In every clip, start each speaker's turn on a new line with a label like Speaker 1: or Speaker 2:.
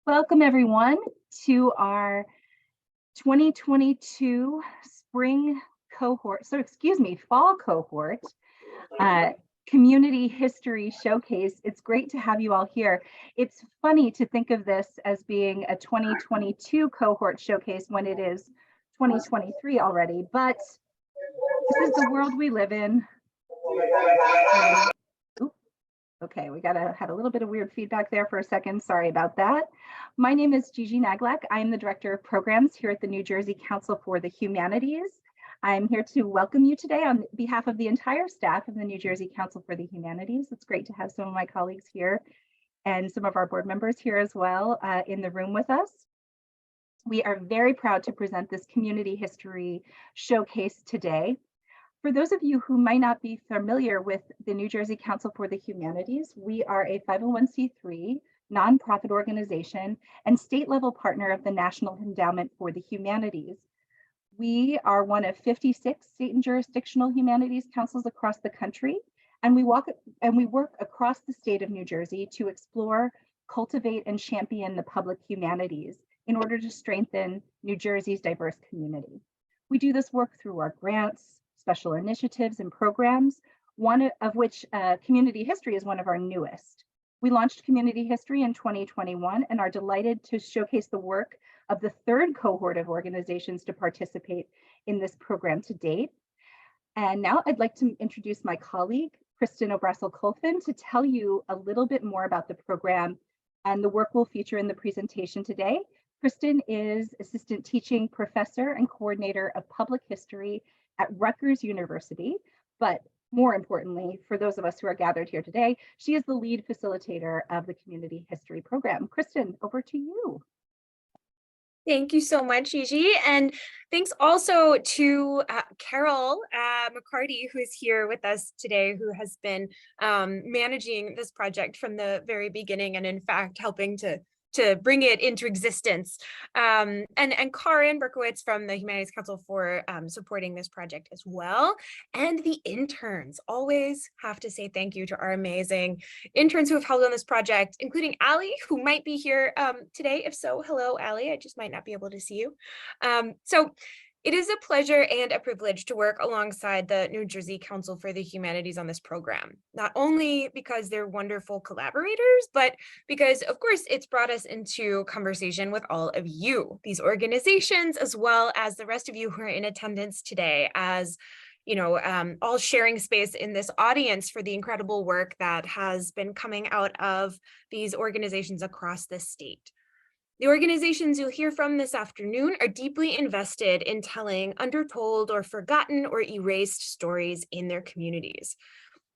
Speaker 1: Welcome everyone to our 2022 fall cohort community history showcase. It's great to have you all here. It's funny to think of this as being a 2022 cohort showcase when it is 2023 already, but this is the world we live in. Okay, we had a little bit of weird feedback there for a second. Sorry about that. My name is Gigi Naglak. I am the Director of Programs here at the New Jersey Council for the Humanities. I'm here to welcome you today on behalf of the entire staff of the New Jersey Council for the Humanities. It's great to have some of my colleagues here and some of our board members here as well in the room with us. We are very proud to present this community history showcase today. For those of you who might not be familiar with the New Jersey Council for the Humanities, we are a 501c3 nonprofit organization and state-level partner of the National Endowment for the Humanities. We are one of 56 state and jurisdictional humanities councils across the country, and we work across the state of New Jersey to explore, cultivate, and champion the public humanities in order to strengthen New Jersey's diverse community. We do this work through our grants, special initiatives and programs, one of which community history is one of our newest. We launched community history in 2021 and are delighted to showcase the work of the third cohort of organizations to participate in this program to date. And now I'd like to introduce my colleague, Kristen Obrasel-Colfin, to tell you a little bit more about the program and the work we'll feature in the presentation today. Kristen is Assistant Teaching Professor and Coordinator of Public History at Rutgers University, but more importantly, for those of us who are gathered here today, she is the lead facilitator of the Community History Program. Kristen, over to you.
Speaker 2: Thank you so much, Gigi. And thanks also to Carol McCarty, who is here with us today, who has been managing this project from the very beginning and in fact helping to bring it into existence. And Karin Berkowitz from the Humanities Council for supporting this project as well. And the interns, always have to say thank you to our amazing interns who have helped on this project, including Allie, who might be here today. If so, hello, Allie, I just might not be able to see you. So it is a pleasure and a privilege to work alongside the New Jersey Council for the Humanities on this program, not only because they're wonderful collaborators, but because, of course, it's brought us into conversation with all of you, these organizations, as well as the rest of you who are in attendance today, as all sharing space in this audience for the incredible work that has been coming out of these organizations across the state. The organizations you'll hear from this afternoon are deeply invested in telling undertold or forgotten or erased stories in their communities.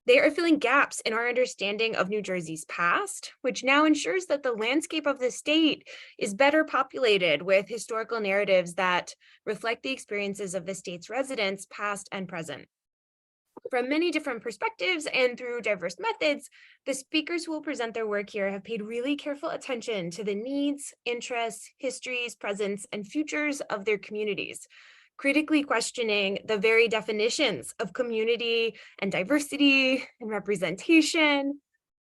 Speaker 2: They are filling gaps in our understanding of New Jersey's past, which now ensures that the landscape of the state is better populated with historical narratives that reflect the experiences of the state's residents, past and present. From many different perspectives and through diverse methods, the speakers who will present their work here have paid really careful attention to the needs, interests, histories, presents, and futures of their communities, critically questioning the very definitions of community and diversity and representation,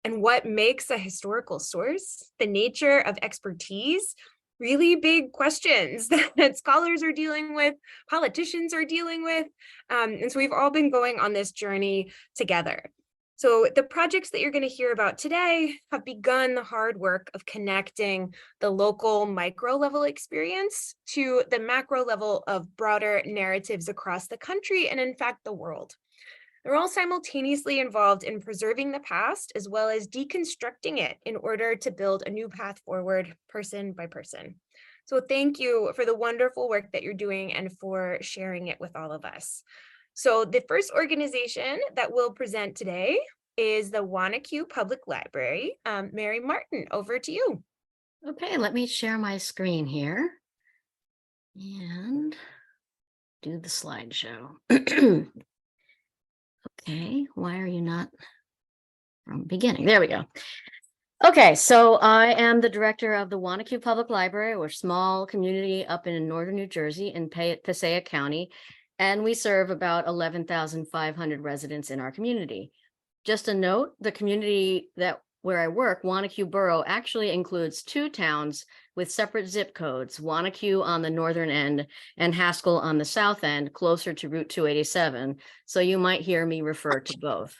Speaker 2: and what makes a historical source, the nature of expertise, really big questions that scholars are dealing with, politicians are dealing with. And so we've all been going on this journey together. So the projects that you're going to hear about today have begun the hard work of connecting the local micro level experience to the macro level of broader narratives across the country and in fact the world. They're all simultaneously involved in preserving the past as well as deconstructing it in order to build a new path forward person by person. So thank you for the wonderful work that you're doing and for sharing it with all of us. So the first organization that we'll present today is the Wanaque Public Library. Mary Martin, over to you.
Speaker 3: Okay, let me share my screen here and do the slideshow. Okay, why are you not from beginning? There we go. Okay, so I am the director of the Wanaque Public Library. We're a small community up in northern New Jersey in Passaic County, and we serve about 11,500 residents in our community. Just a note, the community that where I work, Wanaque Borough actually includes 2 towns with separate zip codes, Wanaque on the northern end and Haskell on the south end, closer to Route 287. So you might hear me refer to both.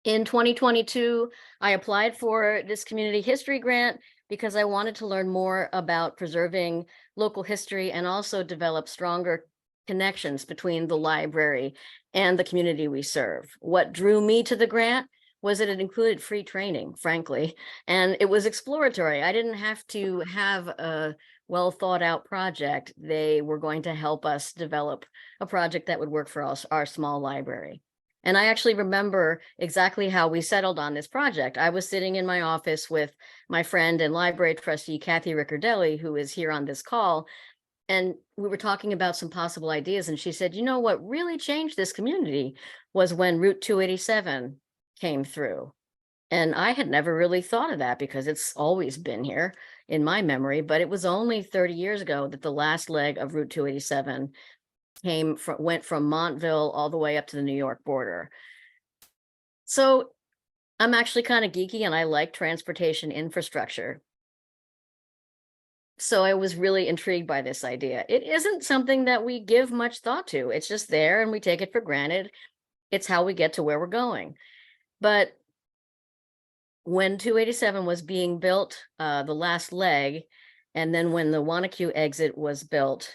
Speaker 3: In 2022, I applied for this community history grant because I wanted to learn more about preserving local history and also develop stronger connections between the library and the community we serve. What drew me to the grant was that it included free training, frankly, and it was exploratory. I didn't have to have a well thought out project. They were going to help us develop a project that would work for us, our small library. And I actually remember exactly how we settled on this project. I was sitting in my office with my friend and library trustee, Kathy Riccardelli, who is here on this call. And we were talking about some possible ideas. And she said, you know, what really changed this community was when Route 287 came through. And I had never really thought of that because it's always been here in my memory, but it was only 30 years ago that the last leg of Route 287 went from Montville all the way up to the New York border. So I'm actually kind of geeky and I like transportation infrastructure. So I was really intrigued by this idea. It isn't something that we give much thought to. It's just there and we take it for granted. It's how we get to where we're going. But when 287 was being built, the last leg, and then when the Wanaque exit was built,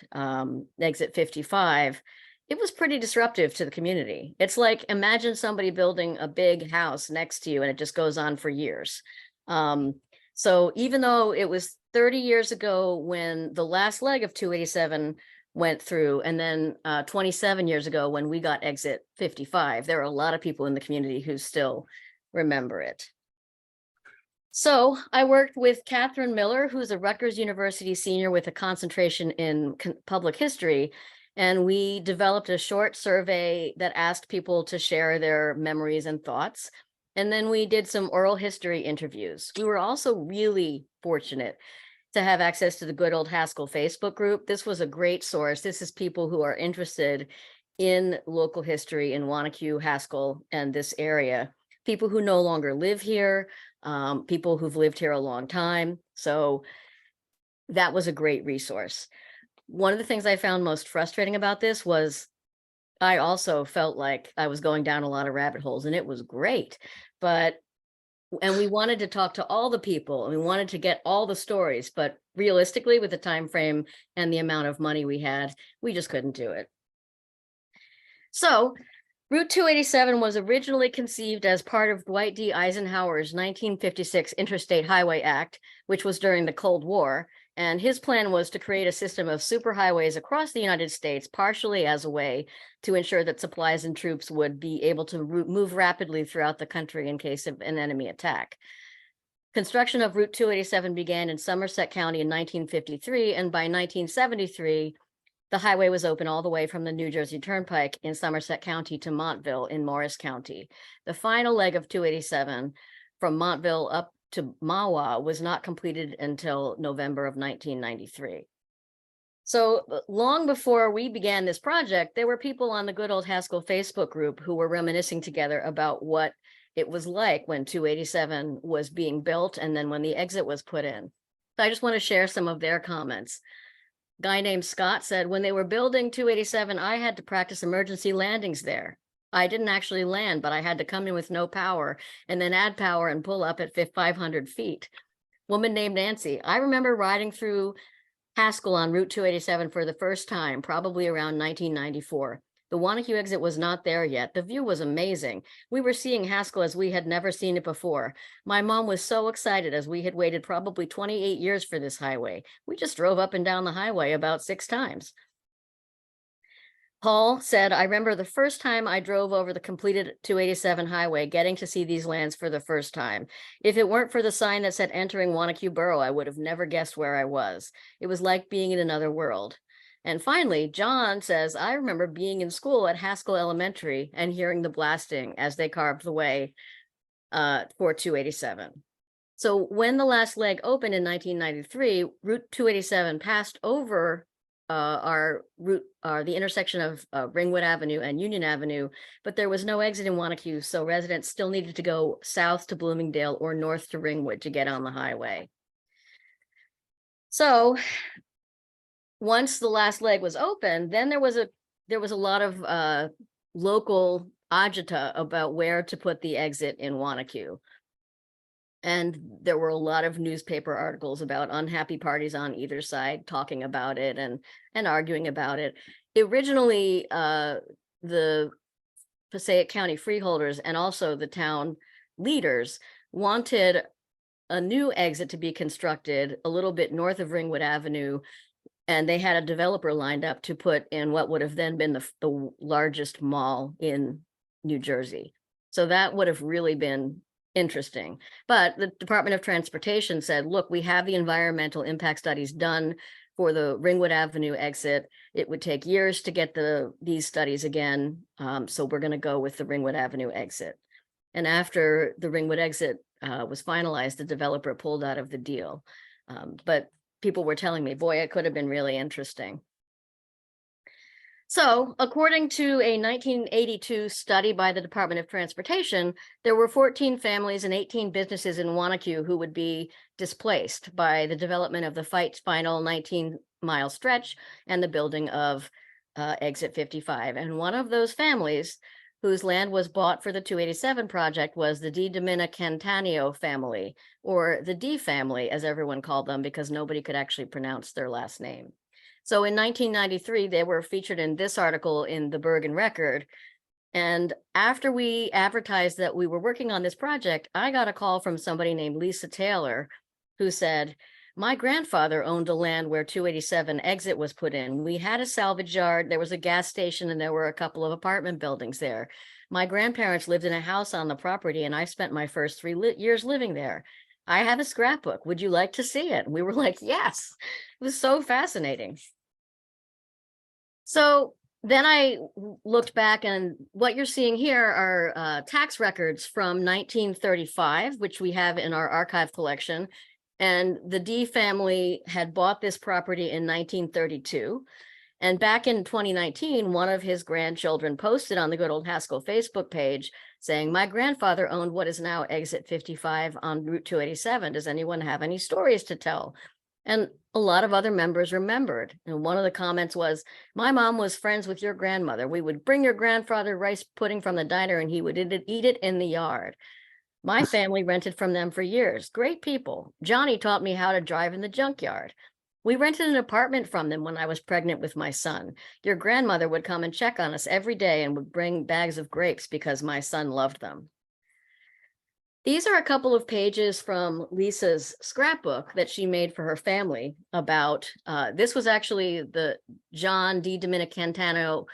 Speaker 3: exit 55, it was pretty disruptive to the community. It's like, imagine somebody building a big house next to you and it just goes on for years. So even though it was 30 years ago when the last leg of 287 went through, and then 27 years ago when we got exit 55, there are a lot of people in the community who still remember it. So I worked with Catherine Miller, who's a Rutgers University senior with a concentration in public history. And we developed a short survey that asked people to share their memories and thoughts. And then we did some oral history interviews. We were also really fortunate to have access to the good old Haskell Facebook group. This was a great source. This is people who are interested in local history in Wanaque, Haskell, and this area. People who no longer live here, people who've lived here a long time. So that was a great resource. One of the things I found most frustrating about this was I also felt like I was going down a lot of rabbit holes, and it was great. And we wanted to talk to all the people, and we wanted to get all the stories, but realistically, with the time frame and the amount of money we had, we just couldn't do it. So Route 287 was originally conceived as part of Dwight D. Eisenhower's 1956 Interstate Highway Act, which was during the Cold War. And his plan was to create a system of superhighways across the United States, partially as a way to ensure that supplies and troops would be able to move rapidly throughout the country in case of an enemy attack. Construction of Route 287 began in Somerset County in 1953, and by 1973, the highway was open all the way from the New Jersey Turnpike in Somerset County to Montville in Morris County. The final leg of 287 from Montville up to Mahwah was not completed until November of 1993. So long before we began this project, there were people on the good old Haskell Facebook group who were reminiscing together about what it was like when 287 was being built and then when the exit was put in. So I just want to share some of their comments. Guy named Scott said, when they were building 287, I had to practice emergency landings there. I didn't actually land, but I had to come in with no power and then add power and pull up at 500 feet. Woman named Nancy, I remember riding through Haskell on Route 287 for the first time, probably around 1994. The Wanaque exit was not there yet. The view was amazing. We were seeing Haskell as we had never seen it before. My mom was so excited as we had waited probably 28 years for this highway. We just drove up and down the highway about 6 times. Paul said, I remember the first time I drove over the completed 287 highway, getting to see these lands for the first time. If it weren't for the sign that said entering Wanaque Borough, I would have never guessed where I was. It was like being in another world. And finally, John says, I remember being in school at Haskell Elementary and hearing the blasting as they carved the way for 287. So when the last leg opened in 1993, Route 287 passed over our route, the intersection of Ringwood Avenue and Union Avenue, but there was no exit in Wanaque, so residents still needed to go south to Bloomingdale or north to Ringwood to get on the highway. So once the last leg was open, then there was a lot of local agita about where to put the exit in Wanaque. And there were a lot of newspaper articles about unhappy parties on either side talking about it and arguing about it. Originally, the Passaic County freeholders and also the town leaders wanted a new exit to be constructed a little bit north of Ringwood Avenue, and they had a developer lined up to put in what would have then been the largest mall in New Jersey. So that would have really been interesting. But the Department of Transportation said, look, we have the environmental impact studies done for the Ringwood Avenue exit. It would take years to get these studies again. So we're going to go with the Ringwood Avenue exit. And after the Ringwood exit was finalized, the developer pulled out of the deal. But people were telling me, boy, it could have been really interesting. So according to a 1982 study by the Department of Transportation, there were 14 families and 18 businesses in Wanaque who would be displaced by the development of the final 19-mile stretch and the building of Exit 55. And one of those families whose land was bought for the 287 project was the Di family, or the D family, as everyone called them, because nobody could actually pronounce their last name. So in 1993, they were featured in this article in the Bergen Record. And after we advertised that we were working on this project, I got a call from somebody named Lisa Taylor, who said, my grandfather owned a land where 287 exit was put in. We had a salvage yard, there was a gas station, and there were a couple of apartment buildings there. My grandparents lived in a house on the property, and I spent my first 3 years living there. I have a scrapbook. Would you like to see it? And we were like, yes. It was so fascinating. So then I looked back, and what you're seeing here are tax records from 1935, which we have in our archive collection. And the D family had bought this property in 1932. And back in 2019, one of his grandchildren posted on the Good Old Haskell Facebook page saying, my grandfather owned what is now Exit 55 on Route 287. Does anyone have any stories to tell? And a lot of other members remembered. And one of the comments was, my mom was friends with your grandmother. We would bring your grandfather rice pudding from the diner and he would eat it in the yard. My family rented from them for years. Great people. Johnny taught me how to drive in the junkyard. We rented an apartment from them when I was pregnant with my son. Your grandmother would come and check on us every day and would bring bags of grapes because my son loved them. These are a couple of pages from Lisa's scrapbook that she made for her family about, this was actually the John D. Dominicantano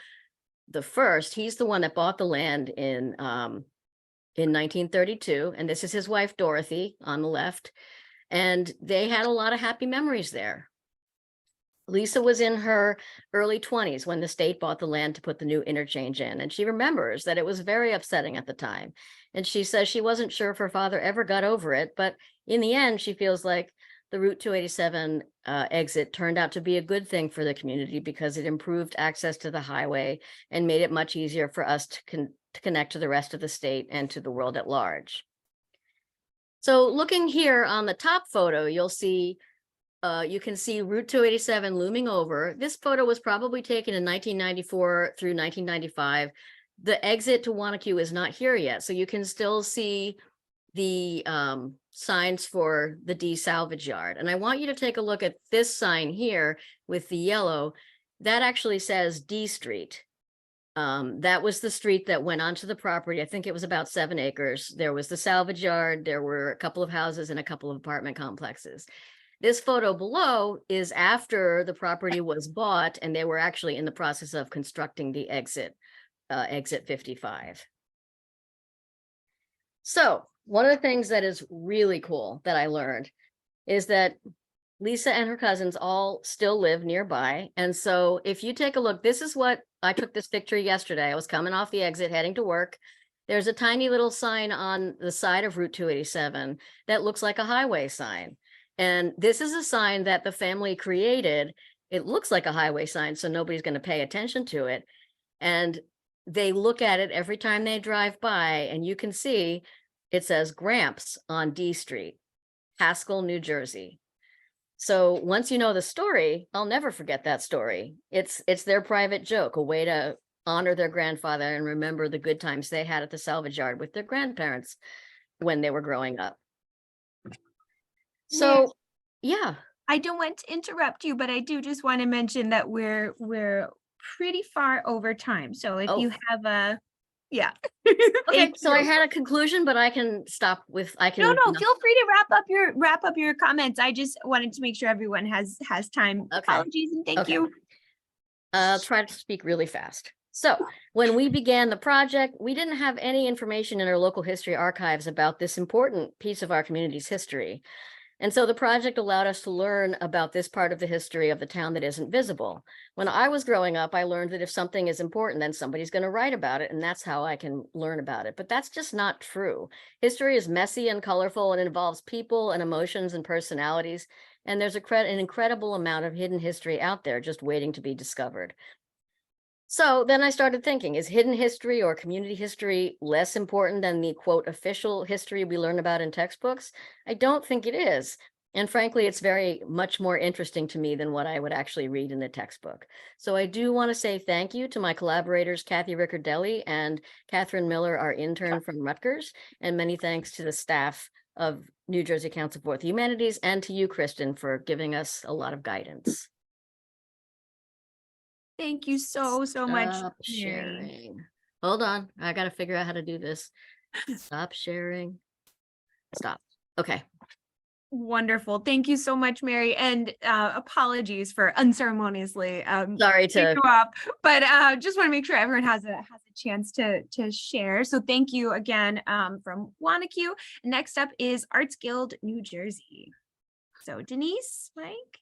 Speaker 3: the first. He's the one that bought the land in 1932. And this is his wife, Dorothy, on the left. And they had a lot of happy memories there. Lisa was in her early 20s when the state bought the land to put the new interchange in. And she remembers that it was very upsetting at the time. And she says she wasn't sure if her father ever got over it, but in the end, she feels like the Route 287 exit turned out to be a good thing for the community because it improved access to the highway and made it much easier for us to connect to the rest of the state and to the world at large. So looking here on the top photo, you'll see, you can see Route 287 looming over. This photo was probably taken in 1994 through 1995. The exit to Wanaque is not here yet, so you can still see the signs for the D salvage yard. And I want you to take a look at this sign here with the yellow. That actually says D Street. That was the street that went onto the property. I think it was about 7 acres. There was the salvage yard. There were a couple of houses and a couple of apartment complexes. This photo below is after the property was bought and they were actually in the process of constructing the exit 55. So one of the things that is really cool that I learned is that Lisa and her cousins all still live nearby. And so if you take a look, this is what I took this picture yesterday. I was coming off the exit heading to work. There's a tiny little sign on the side of Route 287 that looks like a highway sign. And this is a sign that the family created it looks like a highway sign, so nobody's going to pay attention to it. And they look at it every time they drive by, and you can see it says Gramps on D Street, Haskell, New Jersey. So once you know the story, I'll never forget that story. It's their private joke, a way to honor their grandfather and remember the good times they had at the salvage yard with their grandparents when they were growing up. So, yeah.
Speaker 2: I don't want to interrupt you, but I do just want to mention that we're pretty far over time. So if you have a, yeah.
Speaker 3: Okay,
Speaker 2: Thank
Speaker 3: so I
Speaker 2: you.
Speaker 3: had a conclusion, but I can stop with, I can.
Speaker 2: No, feel free to wrap up your comments. I just wanted to make sure everyone has time.
Speaker 3: Okay.
Speaker 2: Apologies and thank you.
Speaker 3: I'll try to speak really fast. So when we began the project, we didn't have any information in our local history archives about this important piece of our community's history. And so the project allowed us to learn about this part of the history of the town that isn't visible. When I was growing up, I learned that if something is important, then somebody's going to write about it, and that's how I can learn about it. But that's just not true. History is messy and colorful, and involves people and emotions and personalities. And there's an incredible amount of hidden history out there just waiting to be discovered. So then I started thinking, is hidden history or community history less important than the quote official history we learn about in textbooks? I don't think it is. And frankly, it's very much more interesting to me than what I would actually read in the textbook. So I do want to say thank you to my collaborators, Kathy Riccardelli and Catherine Miller, our intern from Rutgers, and many thanks to the staff of New Jersey Council for the Humanities and to you, Kristen, for giving us a lot of guidance.
Speaker 2: Thank you so much.
Speaker 3: Stop sharing. Hold on. I got to figure out how to do this. Stop sharing. Stop. Okay.
Speaker 2: Wonderful. Thank you so much, Mary. And apologies for unceremoniously
Speaker 3: Sorry to
Speaker 2: you up, but just want to make sure everyone has a chance to share. So thank you again from Wanaque. Next up is Arts Guild New Jersey. So Denise, Mike.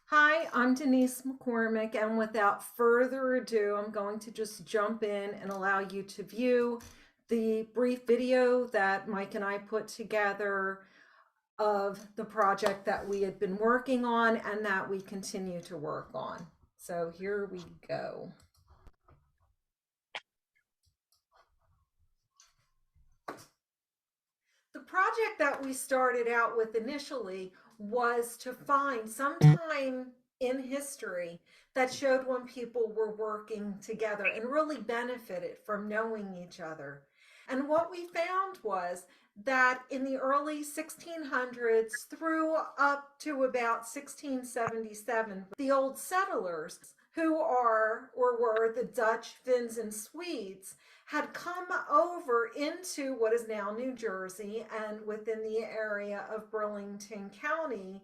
Speaker 4: Hi, I'm Denise McCormick, and without further ado, I'm going to just jump in and allow you to view the brief video that Mike and I put together of the project that we had been working on and that we continue to work on. So here we go. The project that we started out with initially was to find some time in history that showed when people were working together and really benefited from knowing each other. And what we found was that in the early 1600s through up to about 1677, the old settlers, who are or were the Dutch, Finns, and Swedes, had come over into what is now New Jersey and within the area of Burlington County.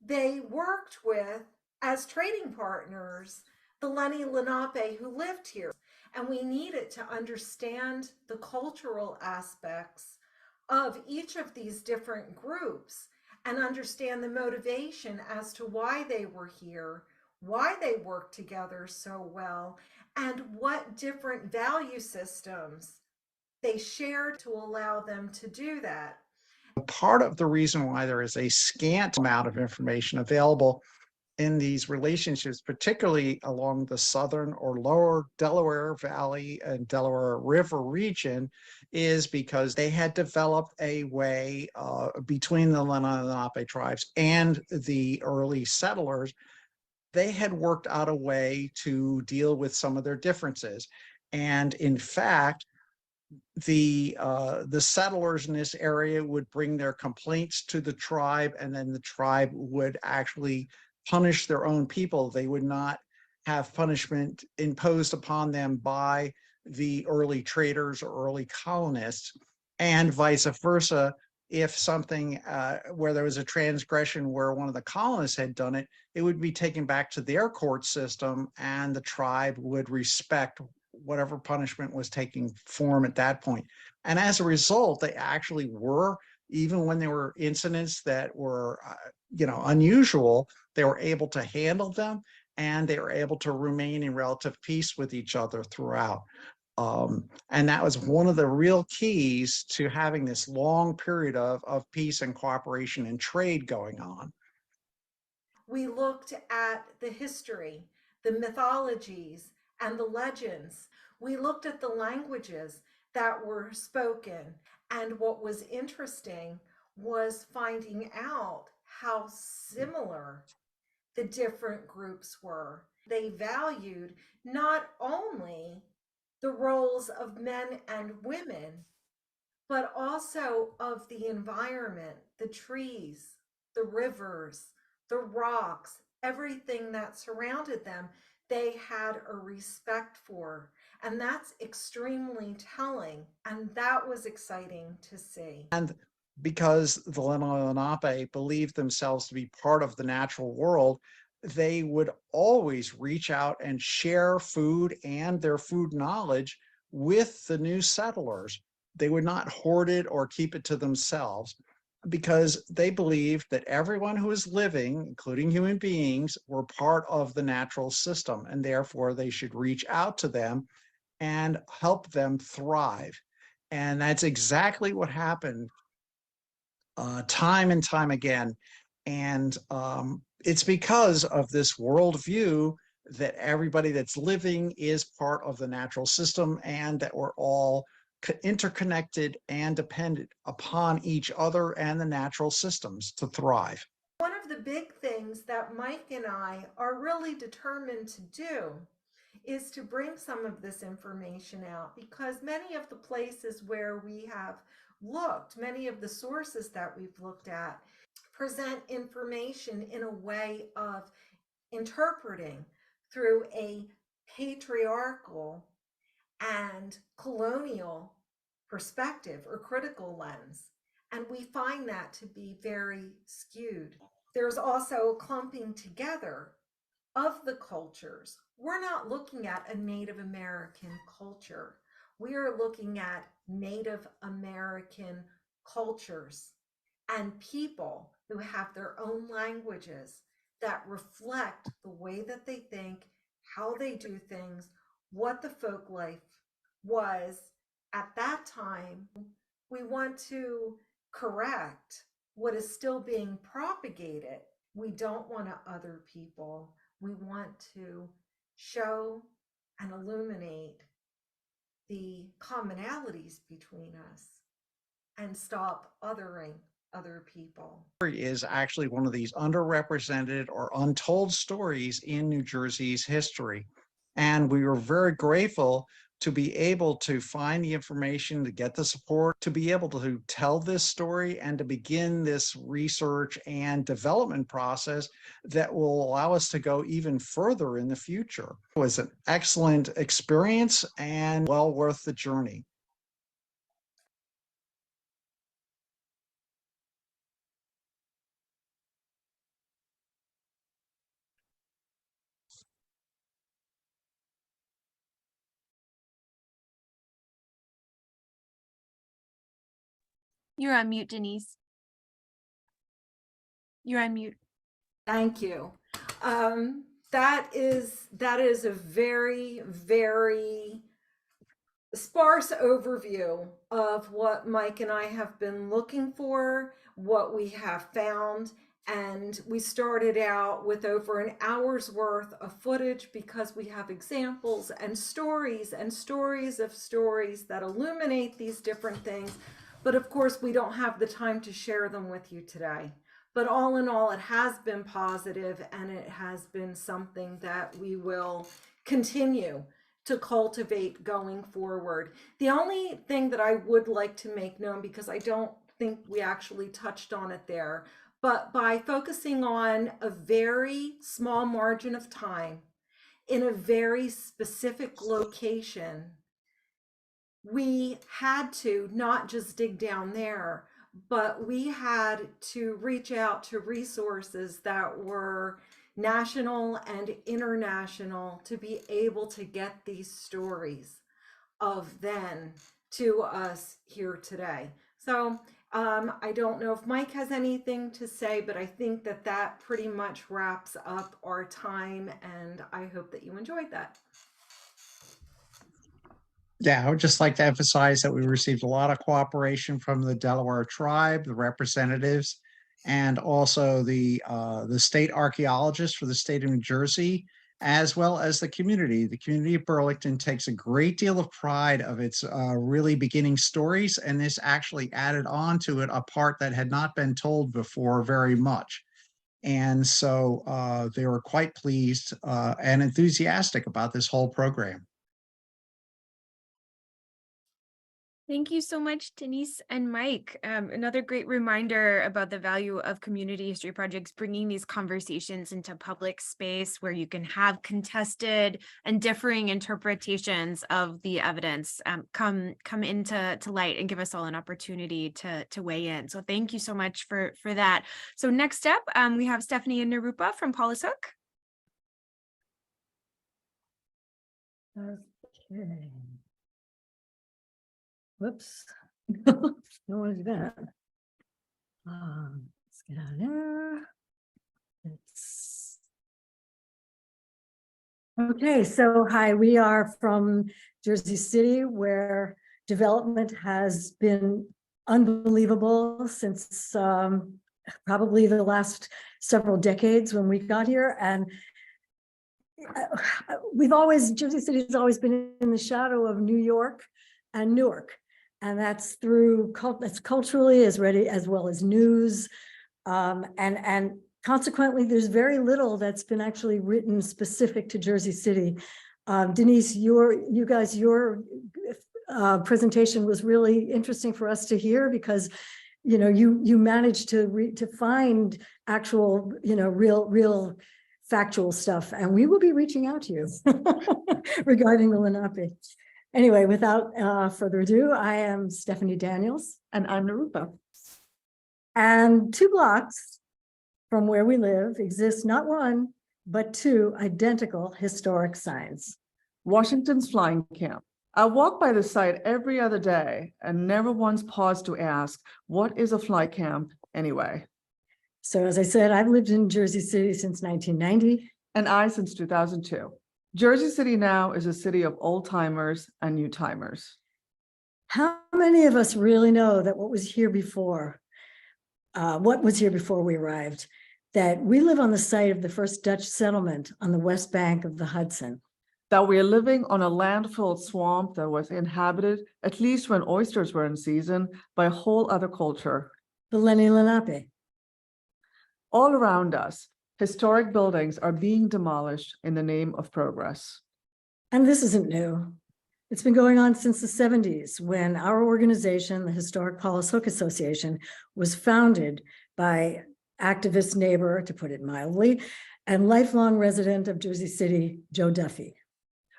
Speaker 4: They worked with, as trading partners, the Lenape who lived here. And we needed to understand the cultural aspects of each of these different groups and understand the motivation as to why they were here, why they worked together so well, and what different value systems they shared to allow them to do that.
Speaker 5: Part of the reason why there is a scant amount of information available in these relationships, particularly along the southern or lower Delaware Valley and Delaware River region, is because they had developed a way between the Lenape tribes and the early settlers. They had worked out a way to deal with some of their differences. And in fact, the settlers in this area would bring their complaints to the tribe, and then the tribe would actually punish their own people. They would not have punishment imposed upon them by the early traders or early colonists, and vice versa. If something where there was a transgression where one of the colonists had done it, it would be taken back to their court system, and the tribe would respect whatever punishment was taking form at that point. And as a result, they actually were, even when there were incidents that were unusual, they were able to handle them, and they were able to remain in relative peace with each other throughout. And that was one of the real keys to having this long period of peace and cooperation and trade going on.
Speaker 4: We looked at the history, the mythologies, and the legends. We looked at the languages that were spoken. And what was interesting was finding out how similar the different groups were. They valued not only the roles of men and women, but also of the environment, the trees, the rivers, the rocks, everything that surrounded them, they had a respect for. And that's extremely telling. And that was exciting to see.
Speaker 5: And because the Lenape believed themselves to be part of the natural world, they would always reach out and share food and their food knowledge with the new settlers. They would not hoard it or keep it to themselves because they believed that everyone who is living, including human beings, were part of the natural system, and therefore they should reach out to them and help them thrive. And that's exactly what happened time and time again. And it's because of this worldview that everybody that's living is part of the natural system and that we're all interconnected and dependent upon each other and the natural systems to thrive.
Speaker 4: One of the big things that Mike and I are really determined to do is to bring some of this information out, because many of the places where we have looked, many of the sources that we've looked at, present information in a way of interpreting through a patriarchal and colonial perspective or critical lens. And we find that to be very skewed. There's also a clumping together of the cultures. We're not looking at a Native American culture. We are looking at Native American cultures and people who have their own languages that reflect the way that they think, how they do things, what the folk life was at that time. We want to correct what is still being propagated. We don't want to other people. We want to show and illuminate the commonalities between us and stop othering other people.
Speaker 5: Is actually one of these underrepresented or untold stories in New Jersey's history. And we were very grateful to be able to find the information, to get the support, to be able to tell this story and to begin this research and development process that will allow us to go even further in the future. It was an excellent experience and well worth the journey.
Speaker 6: You're on mute, Denise. You're on mute.
Speaker 4: Thank you. That is a very, very sparse overview of what Mike and I have been looking for, what we have found. And we started out with over an hour's worth of footage because we have examples and stories of stories that illuminate these different things. But of course, we don't have the time to share them with you today. But all in all, it has been positive, and it has been something that we will continue to cultivate going forward. The only thing that I would like to make known, because I don't think we actually touched on it there, but by focusing on a very small margin of time in a very specific location, we had to not just dig down there, but we had to reach out to resources that were national and international to be able to get these stories of then to us here today. So I don't know if Mike has anything to say, but I think that that pretty much wraps up our time, and I hope that you enjoyed that.
Speaker 5: Yeah, I would just like to emphasize that we received a lot of cooperation from the Delaware tribe, the representatives, and also the state archaeologist for the state of New Jersey, as well as the community. The community of Burlington takes a great deal of pride of its really beginning stories, and this actually added on to it a part that had not been told before very much. And so they were quite pleased and enthusiastic about this whole program.
Speaker 2: Thank you so much, Denise and Mike. Another great reminder about the value of community history projects, bringing these conversations into public space where you can have contested and differing interpretations of the evidence come into light and give us all an opportunity to weigh in. So thank you so much for that. So next up, we have Stephanie and Nirupa from Paulus Hook.
Speaker 6: Okay. Whoops. No one's that. Let's get out of there. Okay, so hi, we are from Jersey City, where development has been unbelievable since probably the last several decades when we got here. And Jersey City has always been in the shadow of New York and Newark. And that's through that's culturally as well as news. And consequently, there's very little that's been actually written specific to Jersey City. Denise, your presentation was really interesting for us to hear, because you managed to find actual real factual stuff, and we will be reaching out to you regarding the Lenape. Anyway, without further ado, I am Stephanie Daniels.
Speaker 7: And I'm Nirupa.
Speaker 6: And 2 blocks from where we live exists not one, but 2 identical historic signs.
Speaker 7: Washington's Flying Camp. I walk by the site every other day and never once paused to ask, what is a fly camp anyway?
Speaker 6: So as I said, I've lived in Jersey City since 1990.
Speaker 7: And I since 2002. Jersey City now is a city of old timers and new timers.
Speaker 6: How many of us really know that what was here before we arrived, that we live on the site of the first Dutch settlement on the west bank of the Hudson?
Speaker 7: That we are living on a landfilled swamp that was inhabited, at least when oysters were in season, by a whole other culture.
Speaker 6: The Lenni Lenape.
Speaker 7: All around us, historic buildings are being demolished in the name of progress.
Speaker 6: And this isn't new. It's been going on since the 70s, when our organization, the Historic Paulus Hook Association, was founded by activist neighbor, to put it mildly, and lifelong resident of Jersey City, Joe Duffy.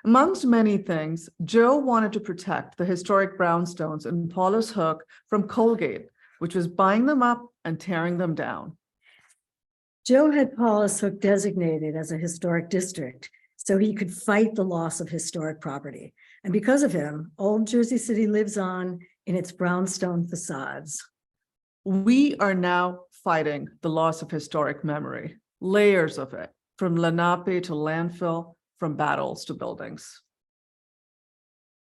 Speaker 7: Amongst many things, Joe wanted to protect the historic brownstones in Paulus Hook from Colgate, which was buying them up and tearing them down.
Speaker 6: Joe had Paulus Hook designated as a historic district so he could fight the loss of historic property. And because of him, old Jersey City lives on in its brownstone facades.
Speaker 7: We are now fighting the loss of historic memory, layers of it, from Lenape to landfill, from battles to buildings.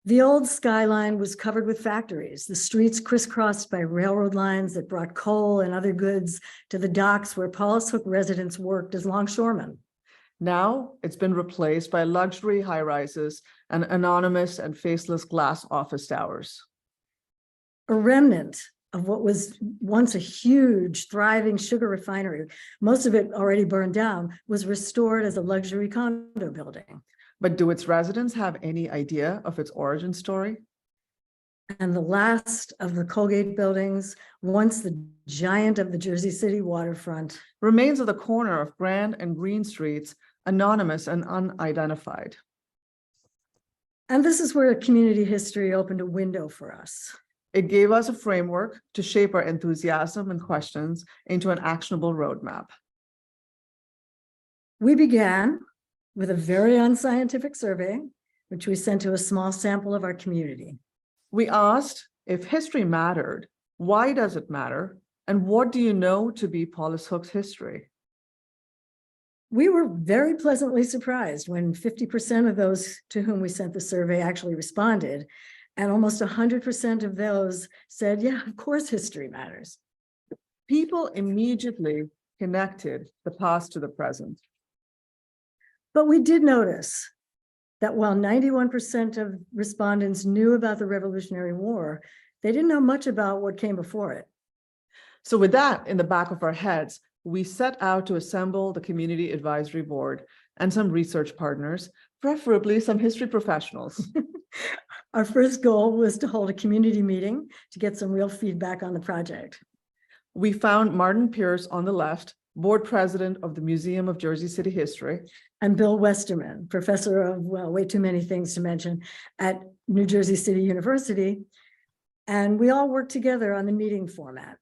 Speaker 6: The old skyline was covered with factories, the streets crisscrossed by railroad lines that brought coal and other goods to the docks where Paulus Hook residents worked as longshoremen.
Speaker 7: Now it's been replaced by luxury high-rises and anonymous and faceless glass office towers.
Speaker 6: A remnant of what was once a huge, thriving sugar refinery, most of it already burned down, was restored as a luxury condo building.
Speaker 7: But do its residents have any idea of its origin story?
Speaker 6: And the last of the Colgate buildings, once the giant of the Jersey City waterfront,
Speaker 7: remains at the corner of Grand and Green Streets, anonymous and unidentified.
Speaker 6: And this is where community history opened a window for us.
Speaker 7: It gave us a framework to shape our enthusiasm and questions into an actionable roadmap.
Speaker 6: We began with a very unscientific survey, which we sent to a small sample of our community.
Speaker 7: We asked, if history mattered, why does it matter? And what do you know to be Paulus Hook's history?
Speaker 6: We were very pleasantly surprised when 50% of those to whom we sent the survey actually responded, and almost 100% of those said, yeah, of course history matters.
Speaker 7: People immediately connected the past to the present.
Speaker 6: But we did notice that while 91% of respondents knew about the Revolutionary War, they didn't know much about what came before it.
Speaker 7: So with that in the back of our heads, we set out to assemble the Community Advisory Board and some research partners, preferably some history professionals.
Speaker 6: Our first goal was to hold a community meeting to get some real feedback on the project.
Speaker 7: We found Martin Pierce on the left, board president of the Museum of Jersey City History.
Speaker 6: And Bill Westerman, professor of, well, way too many things to mention, at New Jersey City University. And we all worked together on the meeting format.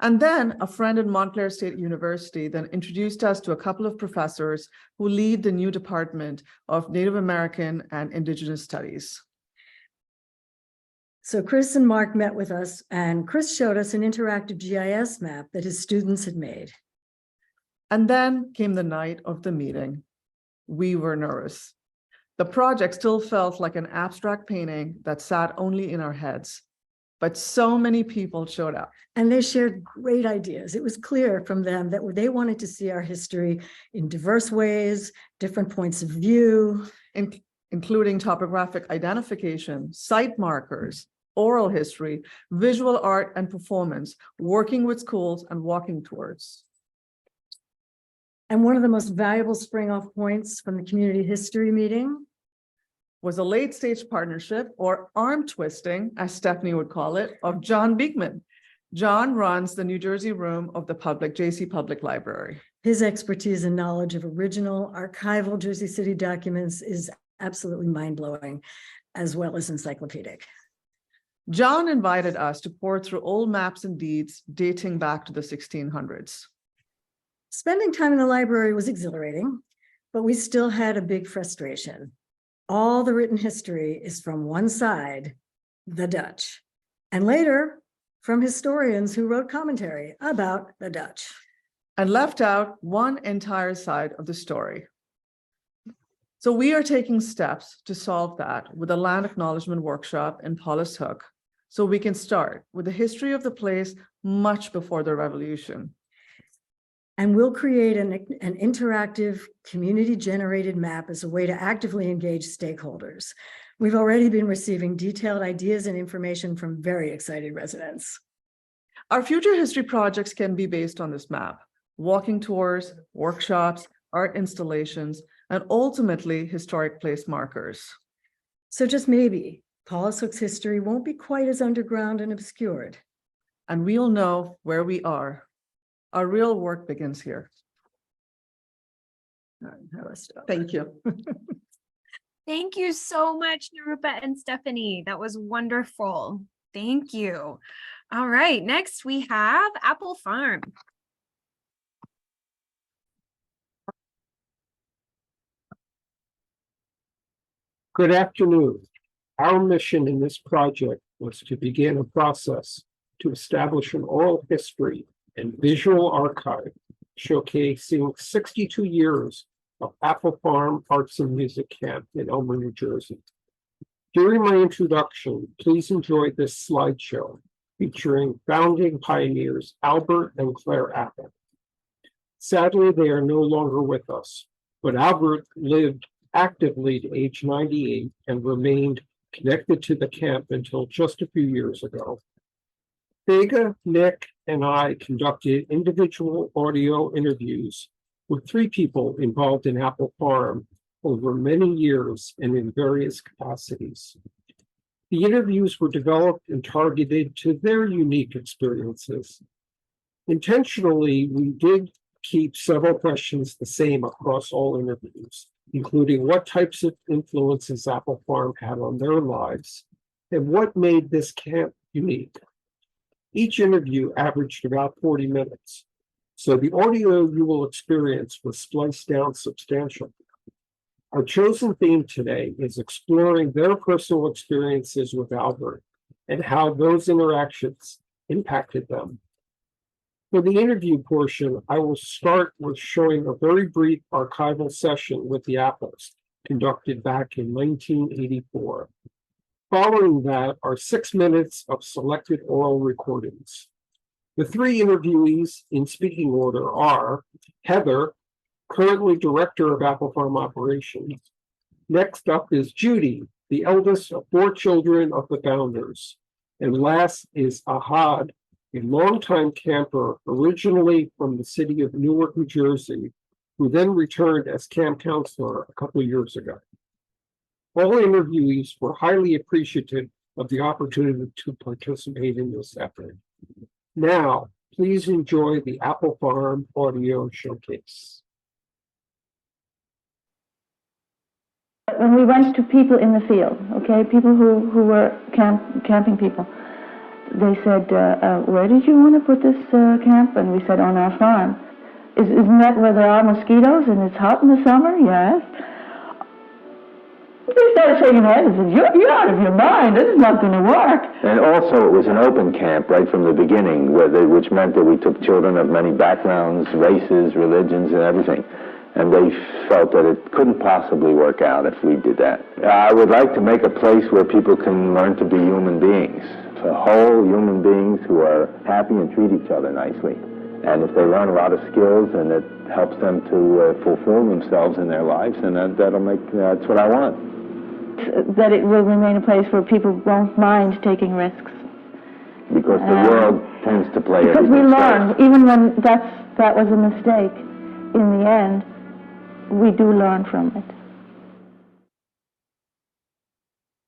Speaker 7: And then a friend in Montclair State University then introduced us to a couple of professors who lead the new department of Native American and Indigenous Studies.
Speaker 6: So Chris and Mark met with us, and Chris showed us an interactive GIS map that his students had made.
Speaker 7: And then came the night of the meeting. We were nervous. The project still felt like an abstract painting that sat only in our heads, but so many people showed up.
Speaker 6: And they shared great ideas. It was clear from them that they wanted to see our history in diverse ways, different points of view.
Speaker 7: Including topographic identification, site markers, oral history, visual art and performance, working with schools and walking tours.
Speaker 6: And one of the most valuable spring-off points from the community history meeting
Speaker 7: was a late-stage partnership, or arm twisting, as Stephanie would call it, of John Beekman. John runs the New Jersey room of the JC Public Library.
Speaker 6: His expertise and knowledge of original archival Jersey City documents is absolutely mind-blowing, as well as encyclopedic.
Speaker 7: John invited us to pore through old maps and deeds dating back to the 1600s.
Speaker 6: Spending time in the library was exhilarating, but we still had a big frustration. All the written history is from one side, the Dutch, and later from historians who wrote commentary about the Dutch.
Speaker 7: And left out one entire side of the story. So we are taking steps to solve that with a land acknowledgement workshop in Paulus Hook, so we can start with the history of the place much before the revolution.
Speaker 6: And we'll create an interactive community-generated map as a way to actively engage stakeholders. We've already been receiving detailed ideas and information from very excited residents.
Speaker 7: Our future history projects can be based on this map: walking tours, workshops, art installations, and ultimately historic place markers.
Speaker 6: So just maybe, Paulus Hook's history won't be quite as underground and obscured.
Speaker 7: And we'll know where we are. Our real work begins here.
Speaker 6: All right, how do I stop?
Speaker 7: Thank you.
Speaker 2: Thank you so much, Nirupa and Stephanie. That was wonderful. Thank you. All right, next we have Appel Farm.
Speaker 8: Good afternoon. Our mission in this project was to begin a process to establish an oral history and visual archive showcasing 62 years of Appel Farm Arts and Music Camp in Elmer, New Jersey. During my introduction, please enjoy this slideshow featuring founding pioneers Albert and Claire Appel. Sadly, they are no longer with us, but Albert lived actively to age 98 and remained connected to the camp until just a few years ago. Vega, Nick, and I conducted individual audio interviews with 3 people involved in Appel Farm over many years and in various capacities. The interviews were developed and targeted to their unique experiences. Intentionally, we did keep several questions the same across all interviews, including what types of influences Appel Farm had on their lives and what made this camp unique. Each interview averaged about 40 minutes, so the audio you will experience was spliced down substantially. Our chosen theme today is exploring their personal experiences with Albert and how those interactions impacted them. For the interview portion, I will start with showing a very brief archival session with the Appels conducted back in 1984. Following that are 6 minutes of selected oral recordings. The three interviewees in speaking order are Heather, currently Director of Apple Farm Operations. Next up is Judy, the eldest of 4 children of the founders. And last is Ahad, a longtime camper originally from the city of Newark, New Jersey, who then returned as camp counselor a couple of years ago. All interviewees were highly appreciative of the opportunity to participate in this effort. Now, please enjoy the Apple Farm audio showcase.
Speaker 9: When we went to people in the field, okay, people who were camping people, they said, where did you want to put this camp? And we said, on our farm. Isn't that where there are mosquitoes and it's hot in the summer? Yes. They started shaking their heads and said, you're out of your mind. This is not going to work.
Speaker 10: And also, it was an open camp right from the beginning, which meant that we took children of many backgrounds, races, religions, and everything. And they felt that it couldn't possibly work out if we did that. I would like to make a place where people can learn to be human beings, whole human beings who are happy and treat each other nicely. And if they learn a lot of skills and it helps them to fulfill themselves in their lives, and that's what I want.
Speaker 9: That it will remain a place where people won't mind taking risks.
Speaker 10: Because the world tends to play
Speaker 9: because we learn, even when that was a mistake, in the end, we do learn from it.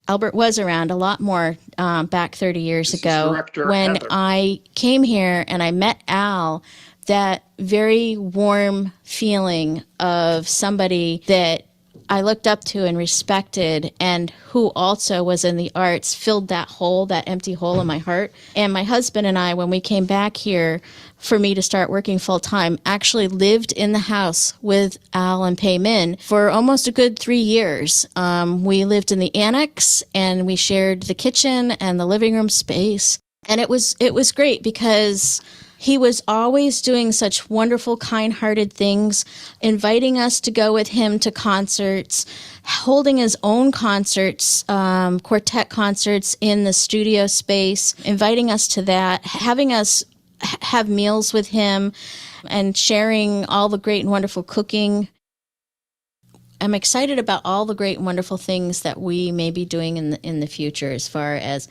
Speaker 11: Albert was around a lot more back 30 years ago. When
Speaker 5: Heather.
Speaker 11: I came here and I met Al, that very warm feeling of somebody that I looked up to and respected, and who also was in the arts, filled that hole, that empty hole in my heart. And my husband and I, when we came back here for me to start working full time, actually lived in the house with Al and Pei Min for almost a good 3 years. We lived in the annex and we shared the kitchen and the living room space. And it was great because he was always doing such wonderful, kind-hearted things, inviting us to go with him to concerts, holding his own concerts, quartet concerts in the studio space, inviting us to that, having us have meals with him, and sharing all the great and wonderful cooking. I'm excited about all the great and wonderful things that we may be doing in the future, as far as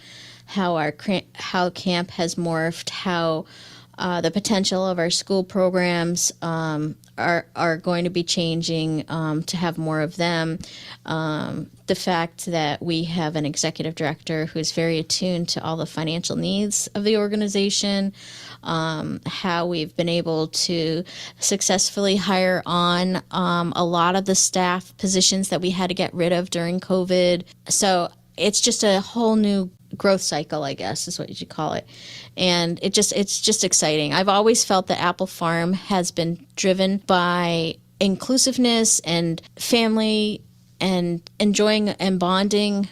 Speaker 11: how camp has morphed, how the potential of our school programs are going to be changing to have more of them. The fact that we have an executive director who's very attuned to all the financial needs of the organization, how we've been able to successfully hire on a lot of the staff positions that we had to get rid of during COVID. So it's just a whole new growth cycle, I guess, is what you should call it. And it's just exciting. I've always felt that Apple Farm has been driven by inclusiveness and family and enjoying and bonding.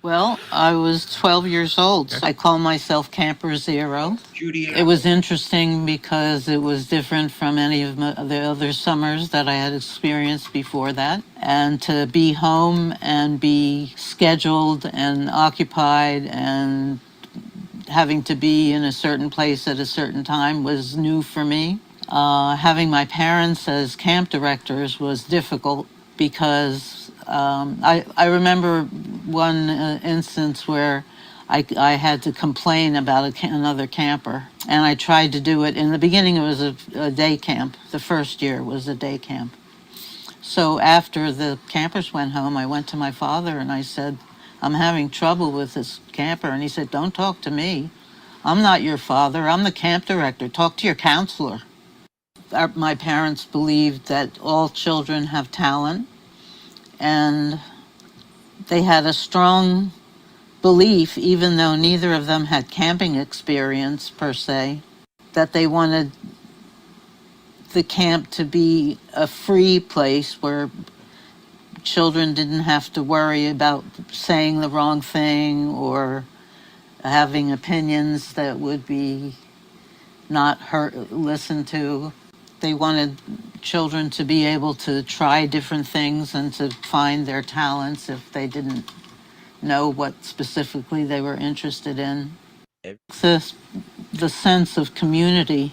Speaker 12: Well, I was 12 years old. I call myself Camper Zero. It was interesting because it was different from any of the other summers that I had experienced before that. And to be home and be scheduled and occupied and having to be in a certain place at a certain time was new for me. Having my parents as camp directors was difficult because I remember one instance where I had to complain about another camper, and I tried to do it. In the beginning, it was a day camp. The first year was a day camp. So after the campers went home, I went to my father and I said, I'm having trouble with this camper. And he said, don't talk to me. I'm not your father. I'm the camp director. Talk to your counselor. My parents believed that all children have talent, and they had a strong belief, even though neither of them had camping experience per se, that they wanted the camp to be a free place where children didn't have to worry about saying the wrong thing or having opinions that would be not listened to. They wanted children to be able to try different things and to find their talents if they didn't know what specifically they were interested in. The sense of community,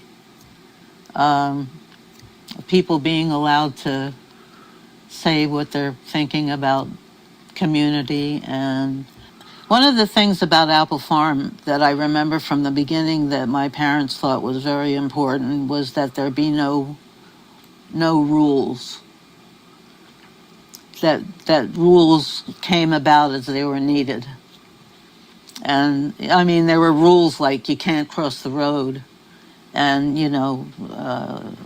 Speaker 12: people being allowed to say what they're thinking about community. And one of the things about Apple Farm that I remember from the beginning that my parents thought was very important was that there be no rules. That rules came about as they were needed. And I mean, there were rules like you can't cross the road and,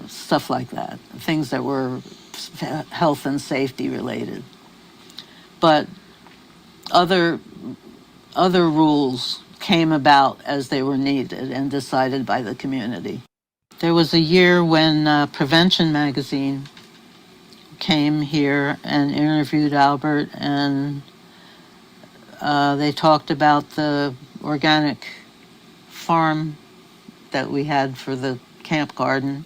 Speaker 12: stuff like that, things that were health and safety related. But other rules came about as they were needed and decided by the community. There was a year when Prevention Magazine came here and interviewed Albert, and they talked about the organic farm that we had for the camp garden.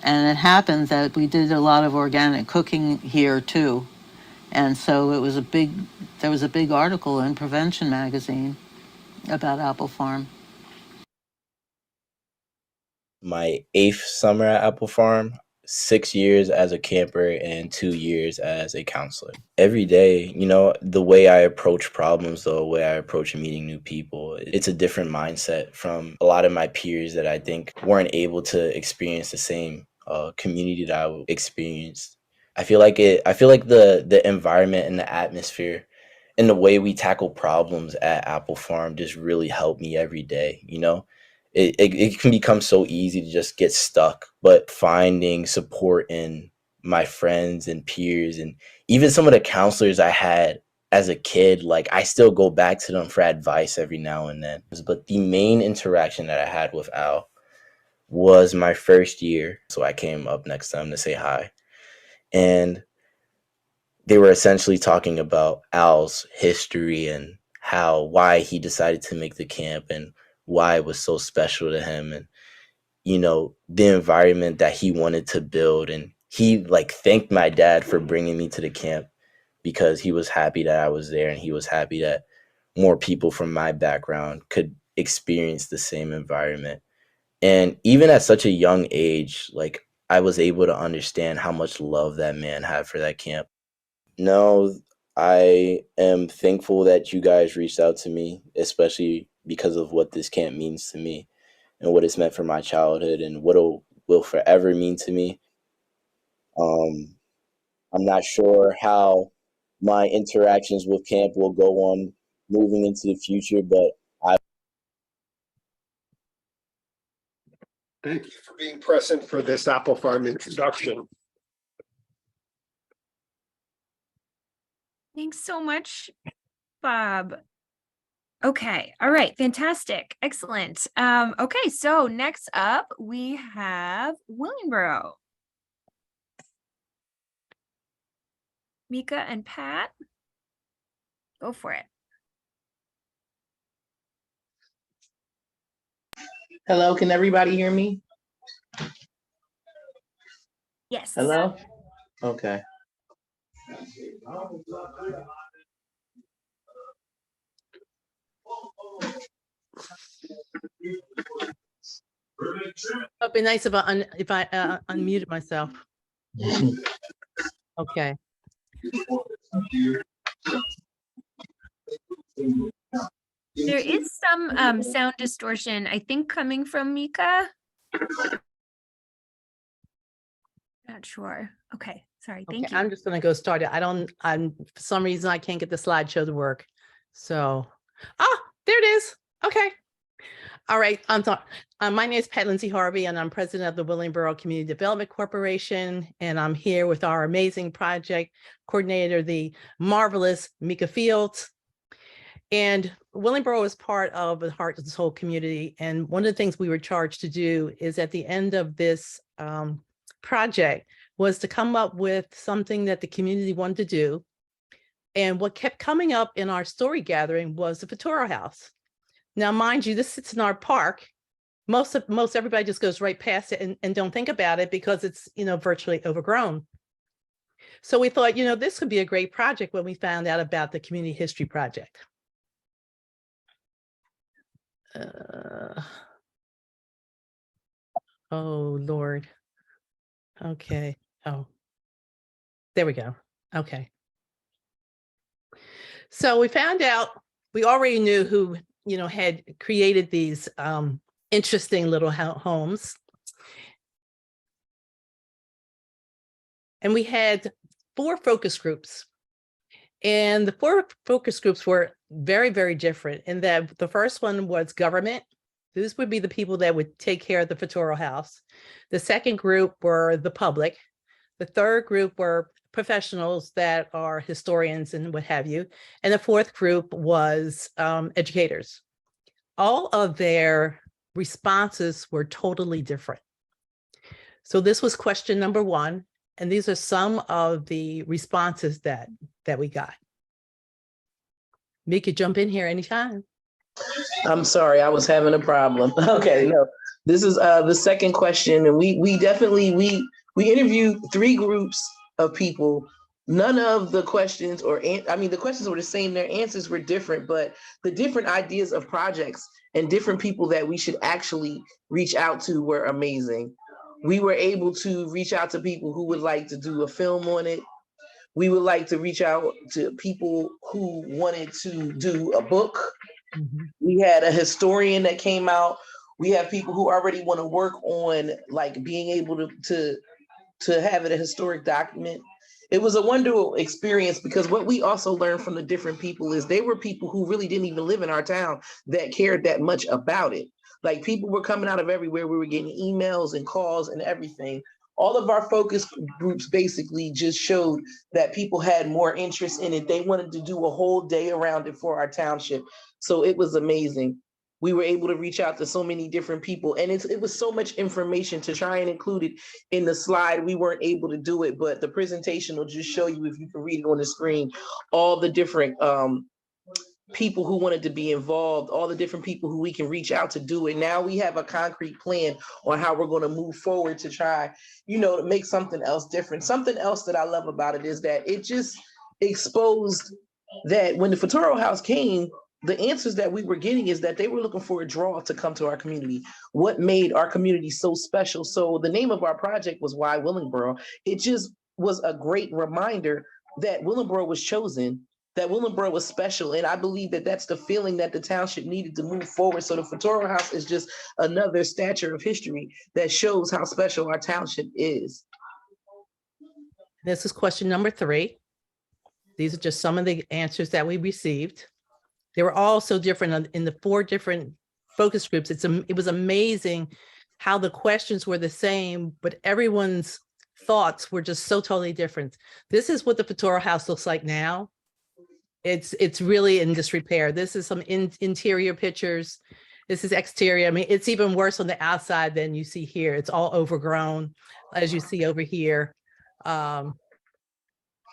Speaker 12: And it happened that we did a lot of organic cooking here too. And so there was a big article in Prevention Magazine about Apple Farm.
Speaker 13: My 8th summer at Apple Farm, 6 years as a camper and 2 years as a counselor. Every day, the way I approach problems, the way I approach meeting new people, it's a different mindset from a lot of my peers that I think weren't able to experience the same community that I experienced. I feel like the environment and the atmosphere and the way we tackle problems at Apple Farm just really helped me every day, It can become so easy to just get stuck, but finding support in my friends and peers and even some of the counselors I had as a kid, like I still go back to them for advice every now and then. But the main interaction that I had with Al was my first year. So I came up next to him to say hi. And they were essentially talking about Al's history and why he decided to make the camp and why it was so special to him, and the environment that he wanted to build. And he thanked my dad for bringing me to the camp because he was happy that I was there, and he was happy that more people from my background could experience the same environment. And even at such a young age, I was able to understand how much love that man had for that camp. No, I am thankful that you guys reached out to me, especially because of what this camp means to me and what it's meant for my childhood and what it will forever mean to me. I'm not sure how my interactions with camp will go on moving into the future, but
Speaker 8: Thank you for being present for this Apple Farm introduction.
Speaker 2: Thanks so much, Bob. Okay. All right. Fantastic. Excellent. Okay. So next up we have Willingboro. Mika and Pat, go for it.
Speaker 14: Hello, can everybody hear me?
Speaker 2: Yes.
Speaker 14: Hello? Okay.
Speaker 15: It'd be nice if I unmuted myself. Okay.
Speaker 2: There is some sound distortion, I think, coming from Mika. Not sure. Okay, sorry. Thank you.
Speaker 15: I'm just gonna go start it. For some reason I can't get the slideshow to work. So, there it is. Okay. All right. I'm sorry. My name is Pat Lindsay Harvey, and I'm president of the Willingboro Community Development Corporation. And I'm here with our amazing project coordinator, the marvelous Mika Fields. And Willingboro is part of the heart of this whole community. And one of the things we were charged to do is at the end of this project was to come up with something that the community wanted to do. And what kept coming up in our story gathering was the Futuro House. Now, mind you, this sits in our park. Most everybody just goes right past it and don't think about it because it's, virtually overgrown. So we thought, this could be a great project when we found out about the Community History Project. Oh, Lord. Okay. Oh, there we go. Okay. So we found out, we already knew who, had created these interesting little homes. And we had 4 focus groups. And the 4 focus groups were very, very different in that the first one was government. These would be the people that would take care of the Futuro House. The second group were the public. The third group were professionals that are historians and what have you. And the fourth group was educators. All of their responses were totally different. So this was question number 1. And these are some of the responses that we got. Make you jump in here anytime.
Speaker 14: I'm sorry, I was having a problem. Okay, no, this is the second question, and we definitely we interviewed 3 groups of people. None of the questions, the questions were the same, their answers were different, but the different ideas of projects and different people that we should actually reach out to were amazing. We were able to reach out to people who would like to do a film on it. We would like to reach out to people who wanted to do a book. Mm-hmm. We had a historian that came out. We have people who already want to work on like being able to have it a historic document. It was a wonderful experience because what we also learned from the different people is they were people who really didn't even live in our town that cared that much about it. Like people were coming out of everywhere. We were getting emails and calls and everything. All of our focus groups basically just showed that people had more interest in it. They wanted to do a whole day around it for our township. So it was amazing. We were able to reach out to so many different people, and it was so much information to try and include it in the slide. We weren't able to do it, but the presentation will just show you, if you can read it on the screen, all the different people who wanted to be involved, all the different people who we can reach out to do it. Now we have a concrete plan on how we're going to move forward to try, to make something else different. Something else that I love about it is that it just exposed that when the Futuro House came, the answers that we were getting is that they were looking for a draw to come to our community. What made our community so special? So the name of our project was Why Willingboro. It just was a great reminder that Willingboro was chosen, that Willingboro was special. And I believe that that's the feeling that the township needed to move forward. So the Futuro House is just another stature of history that shows how special our township is.
Speaker 15: This is question number 3. These are just some of the answers that we received. They were all so different in the 4 different focus groups. It was amazing how the questions were the same, but everyone's thoughts were just so totally different. This is what the Futuro House looks like now. It's really in disrepair. This is some interior pictures. This is exterior. I mean, it's even worse on the outside than you see here. It's all overgrown, as you see over here. So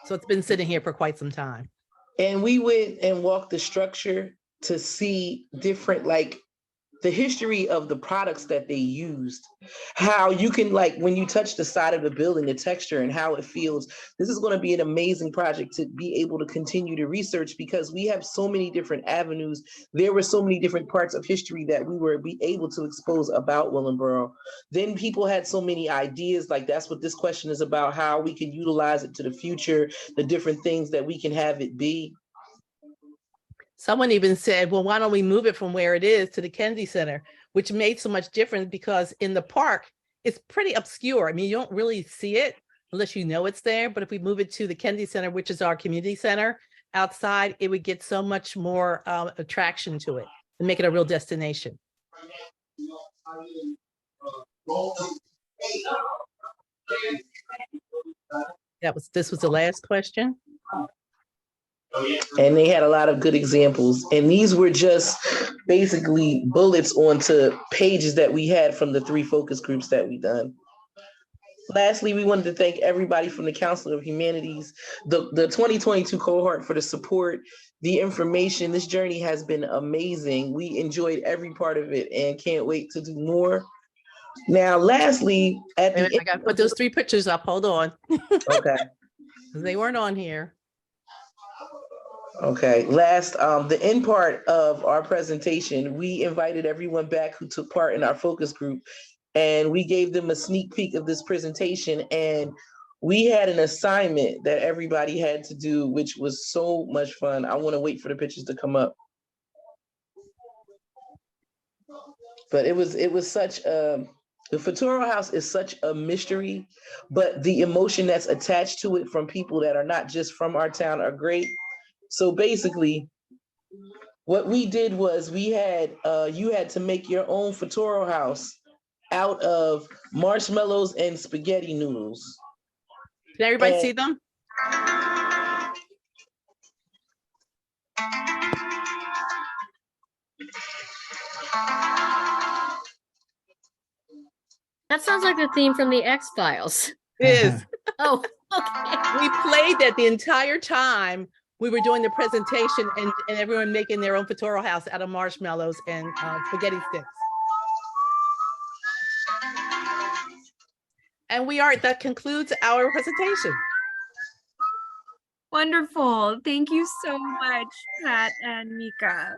Speaker 15: it's been sitting here for quite some time.
Speaker 14: And we went and walked the structure to see different, like the history of the products that they used, how you can, like, when you touch the side of the building, the texture and how it feels. This is going to be an amazing project to be able to continue to research because we have so many different avenues. There were so many different parts of history that we were able to expose about Willingboro. Then people had so many ideas, like that's what this question is about, how we can utilize it to the future, the different things that we can have it be.
Speaker 15: Someone even said, well, why don't we move it from where it is to the Kennedy Center, which made so much difference because in the park, it's pretty obscure. I mean, you don't really see it unless you know it's there. But if we move it to the Kennedy Center, which is our community center outside, it would get so much more attraction to it and make it a real destination. This was the last question.
Speaker 14: And they had a lot of good examples. And these were just basically bullets onto pages that we had from the 3 focus groups that we done. Lastly, we wanted to thank everybody from the Council of Humanities, the 2022 cohort for the support, the information. This journey has been amazing. We enjoyed every part of it and can't wait to do more. Now, lastly,
Speaker 15: I got to put those 3 pictures up. Hold on.
Speaker 14: Okay.
Speaker 15: They weren't on here.
Speaker 14: Okay, last, the end part of our presentation, we invited everyone back who took part in our focus group, and we gave them a sneak peek of this presentation, and we had an assignment that everybody had to do, which was so much fun. I want to wait for the pictures to come up. But it was such a, the Futuro House is such a mystery, but the emotion that's attached to it from people that are not just from our town are great. So basically, what we did was we had, you had to make your own Futuro House out of marshmallows and spaghetti noodles.
Speaker 15: Did everybody see them?
Speaker 3: That sounds like the theme from the X-Files.
Speaker 15: It is.
Speaker 3: Oh, okay.
Speaker 15: We played that the entire time we were doing the presentation, and everyone making their own Futuro House out of marshmallows and spaghetti sticks. And that concludes our presentation.
Speaker 2: Wonderful. Thank you so much, Pat and Mika.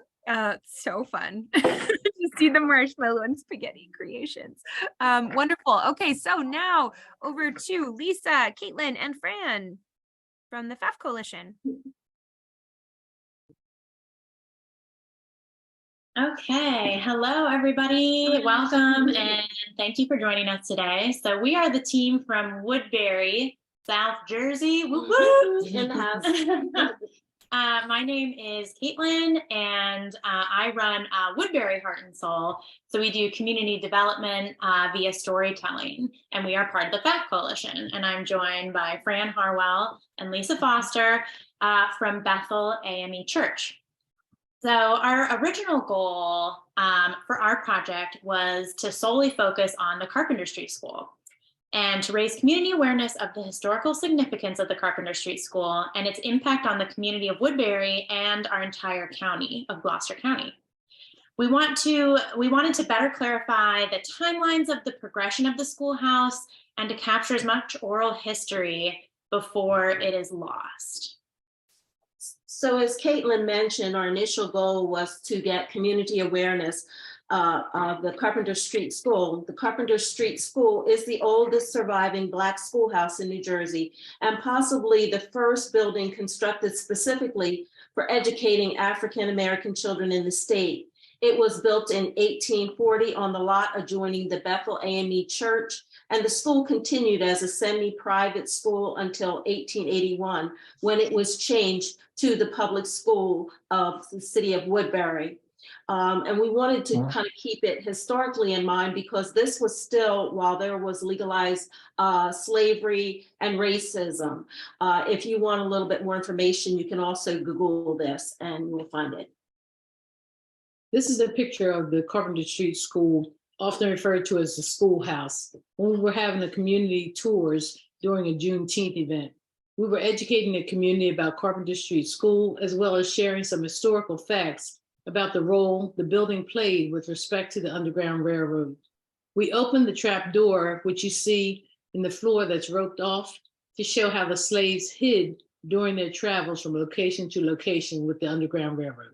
Speaker 2: So fun to see the marshmallow and spaghetti creations. Wonderful. Okay, so now over to Lisa, Caitlin, and Fran from the FAF Coalition.
Speaker 16: Okay, hello everybody, welcome and thank you for joining us today. So we are the team from Woodbury, South Jersey, woo woo, in the house. My name is Caitlin, and I run Woodbury Heart and Soul. So we do community development via storytelling, and we are part of the FAF Coalition. And I'm joined by Fran Harwell and Lisa Foster from Bethel AME Church. So our original goal for our project was to solely focus on the Carpenter Street School and to raise community awareness of the historical significance of the Carpenter Street School and its impact on the community of Woodbury and our entire county of Gloucester County. We wanted to better clarify the timelines of the progression of the schoolhouse and to capture as much oral history before it is lost.
Speaker 17: So as Caitlin mentioned, our initial goal was to get community awareness of the Carpenter Street School. The Carpenter Street School is the oldest surviving Black schoolhouse in New Jersey, and possibly the first building constructed specifically for educating African-American children in the state. It was built in 1840 on the lot adjoining the Bethel AME Church, and the school continued as a semi-private school until 1881, when it was changed to the public school of the city of Woodbury. And we wanted to kind of keep it historically in mind because this was still while there was legalized slavery and racism. If you want a little bit more information, you can also Google this and you will find it.
Speaker 18: This is a picture of the Carpenter Street School, often referred to as the schoolhouse. When we were having the community tours during a Juneteenth event, we were educating the community about Carpenter Street School, as well as sharing some historical facts about the role the building played with respect to the Underground Railroad. We opened the trap door, which you see in the floor that's roped off, to show how the slaves hid during their travels from location to location with the Underground Railroad.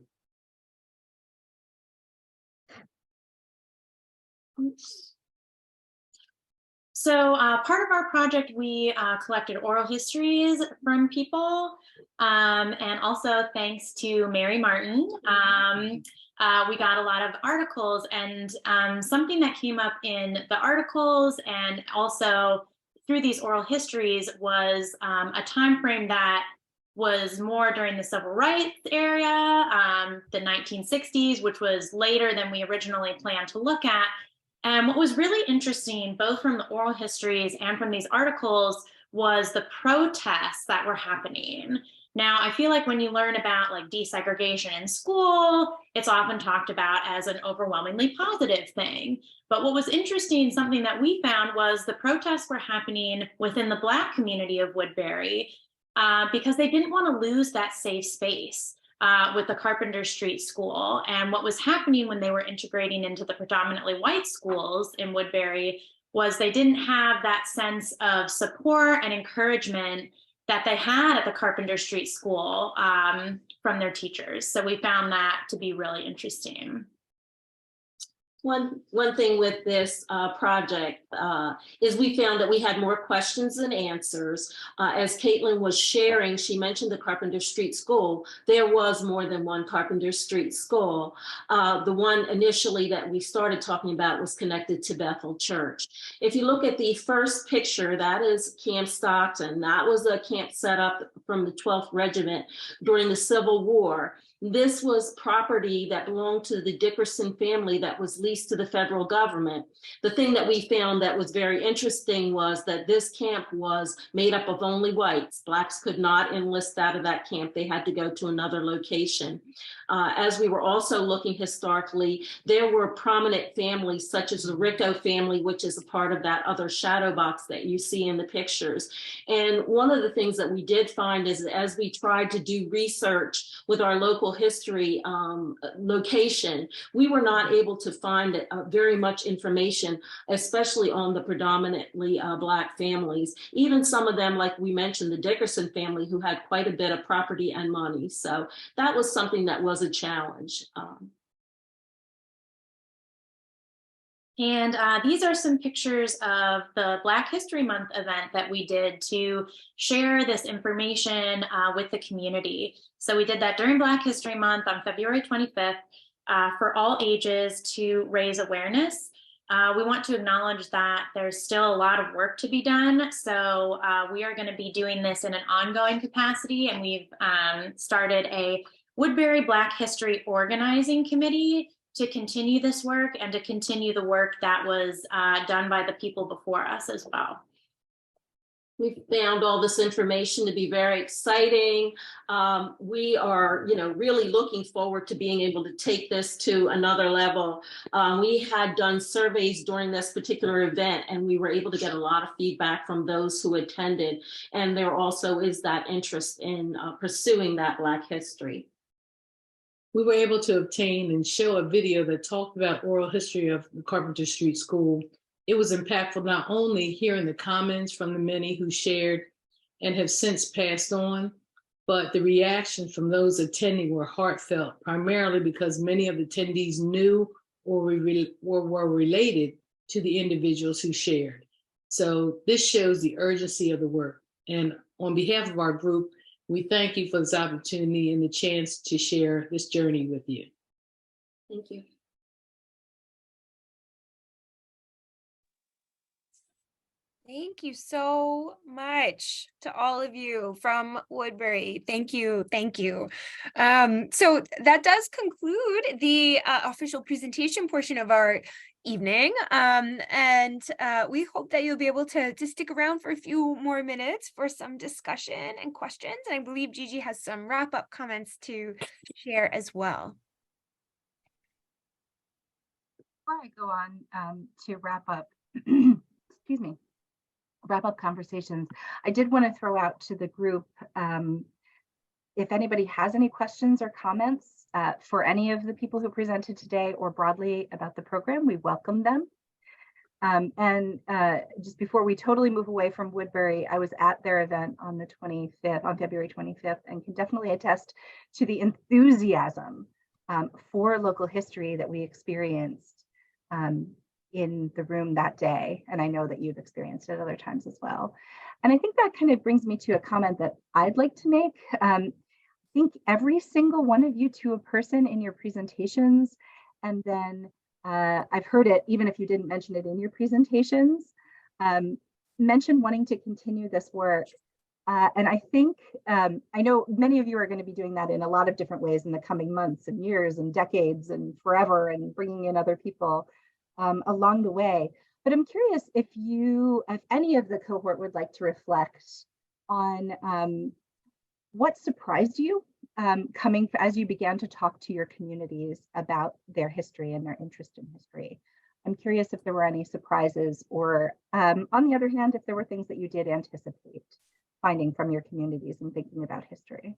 Speaker 16: So part of our project, we collected oral histories from people, and also thanks to Mary Martin, we got a lot of articles, and something that came up in the articles and also through these oral histories was a time frame that was more during the civil rights era, the 1960s, which was later than we originally planned to look at. And what was really interesting, both from the oral histories and from these articles, was the protests that were happening. Now, I feel like when you learn about like desegregation in school, it's often talked about as an overwhelmingly positive thing. But what was interesting, something that we found, was the protests were happening within the Black community of Woodbury because they didn't want to lose that safe space with the Carpenter Street School. And what was happening when they were integrating into the predominantly white schools in Woodbury was they didn't have that sense of support and encouragement that they had at the Carpenter Street School from their teachers. So we found that to be really interesting.
Speaker 17: One thing with this project is we found that we had more questions than answers. As Caitlin was sharing, she mentioned the Carpenter Street School. There was more than one Carpenter Street School. The one initially that we started talking about was connected to Bethel Church. If you look at the first picture, that is Camp Stockton. That was a camp set up from the 12th Regiment during the Civil War. This was property that belonged to the Dickerson family that was leased to the federal government. The thing that we found that was very interesting was that this camp was made up of only whites. Blacks could not enlist out of that camp. They had to go to another location. As we were also looking historically, there were prominent families such as the Rico family, which is a part of that other shadow box that you see in the pictures. And one of the things that we did find is as we tried to do research with our local history location, we were not able to find very much information, especially on the predominantly Black families. Even some of them, like we mentioned, the Dickerson family, who had quite a bit of property and money. So that was something that was a challenge.
Speaker 16: And these are some pictures of the Black History Month event that we did to share this information with the community. So we did that during Black History Month on February 25th for all ages to raise awareness. We want to acknowledge that there's still a lot of work to be done. So we are going to be doing this in an ongoing capacity, and we've started a Woodbury Black History Organizing Committee to continue this work and to continue the work that was done by the people before us as well.
Speaker 17: We found all this information to be very exciting. We are, really looking forward to being able to take this to another level. We had done surveys during this particular event, and we were able to get a lot of feedback from those who attended. And there also is that interest in pursuing that Black history.
Speaker 18: We were able to obtain and show a video that talked about oral history of the Carpenter Street School. It was impactful not only hearing the comments from the many who shared and have since passed on, but the reaction from those attending were heartfelt, primarily because many of the attendees knew or were related to the individuals who shared. So this shows the urgency of the work. And on behalf of our group, we thank you for this opportunity and the chance to share this journey with you.
Speaker 17: Thank you.
Speaker 2: Thank you so much to all of you from Woodbury. Thank you. Thank you. So that does conclude the official presentation portion of our evening. And we hope that you'll be able to stick around for a few more minutes for some discussion and questions. And I believe Gigi has some wrap-up comments to share as well.
Speaker 1: Before I go on to wrap up, excuse me, wrap up conversations, I did want to throw out to the group, if anybody has any questions or comments for any of the people who presented today or broadly about the program, we welcome them. And just before we totally move away from Woodbury, I was at their event on the 25th, on February 25th, and can definitely attest to the enthusiasm for local history that we experienced in the room that day. And I know that you've experienced it other times as well. And I think that kind of brings me to a comment that I'd like to make. I think every single one of you to a person in your presentations, and then I've heard it, even if you didn't mention it in your presentations, mention wanting to continue this work. And I think, I know many of you are going to be doing that in a lot of different ways in the coming months and years and decades and forever, and bringing in other people along the way. But I'm curious if any of the cohort would like to reflect on what surprised you as you began to talk to your communities about their history and their interest in history. I'm curious if there were any surprises, or on the other hand, if there were things that you did anticipate finding from your communities and thinking about history.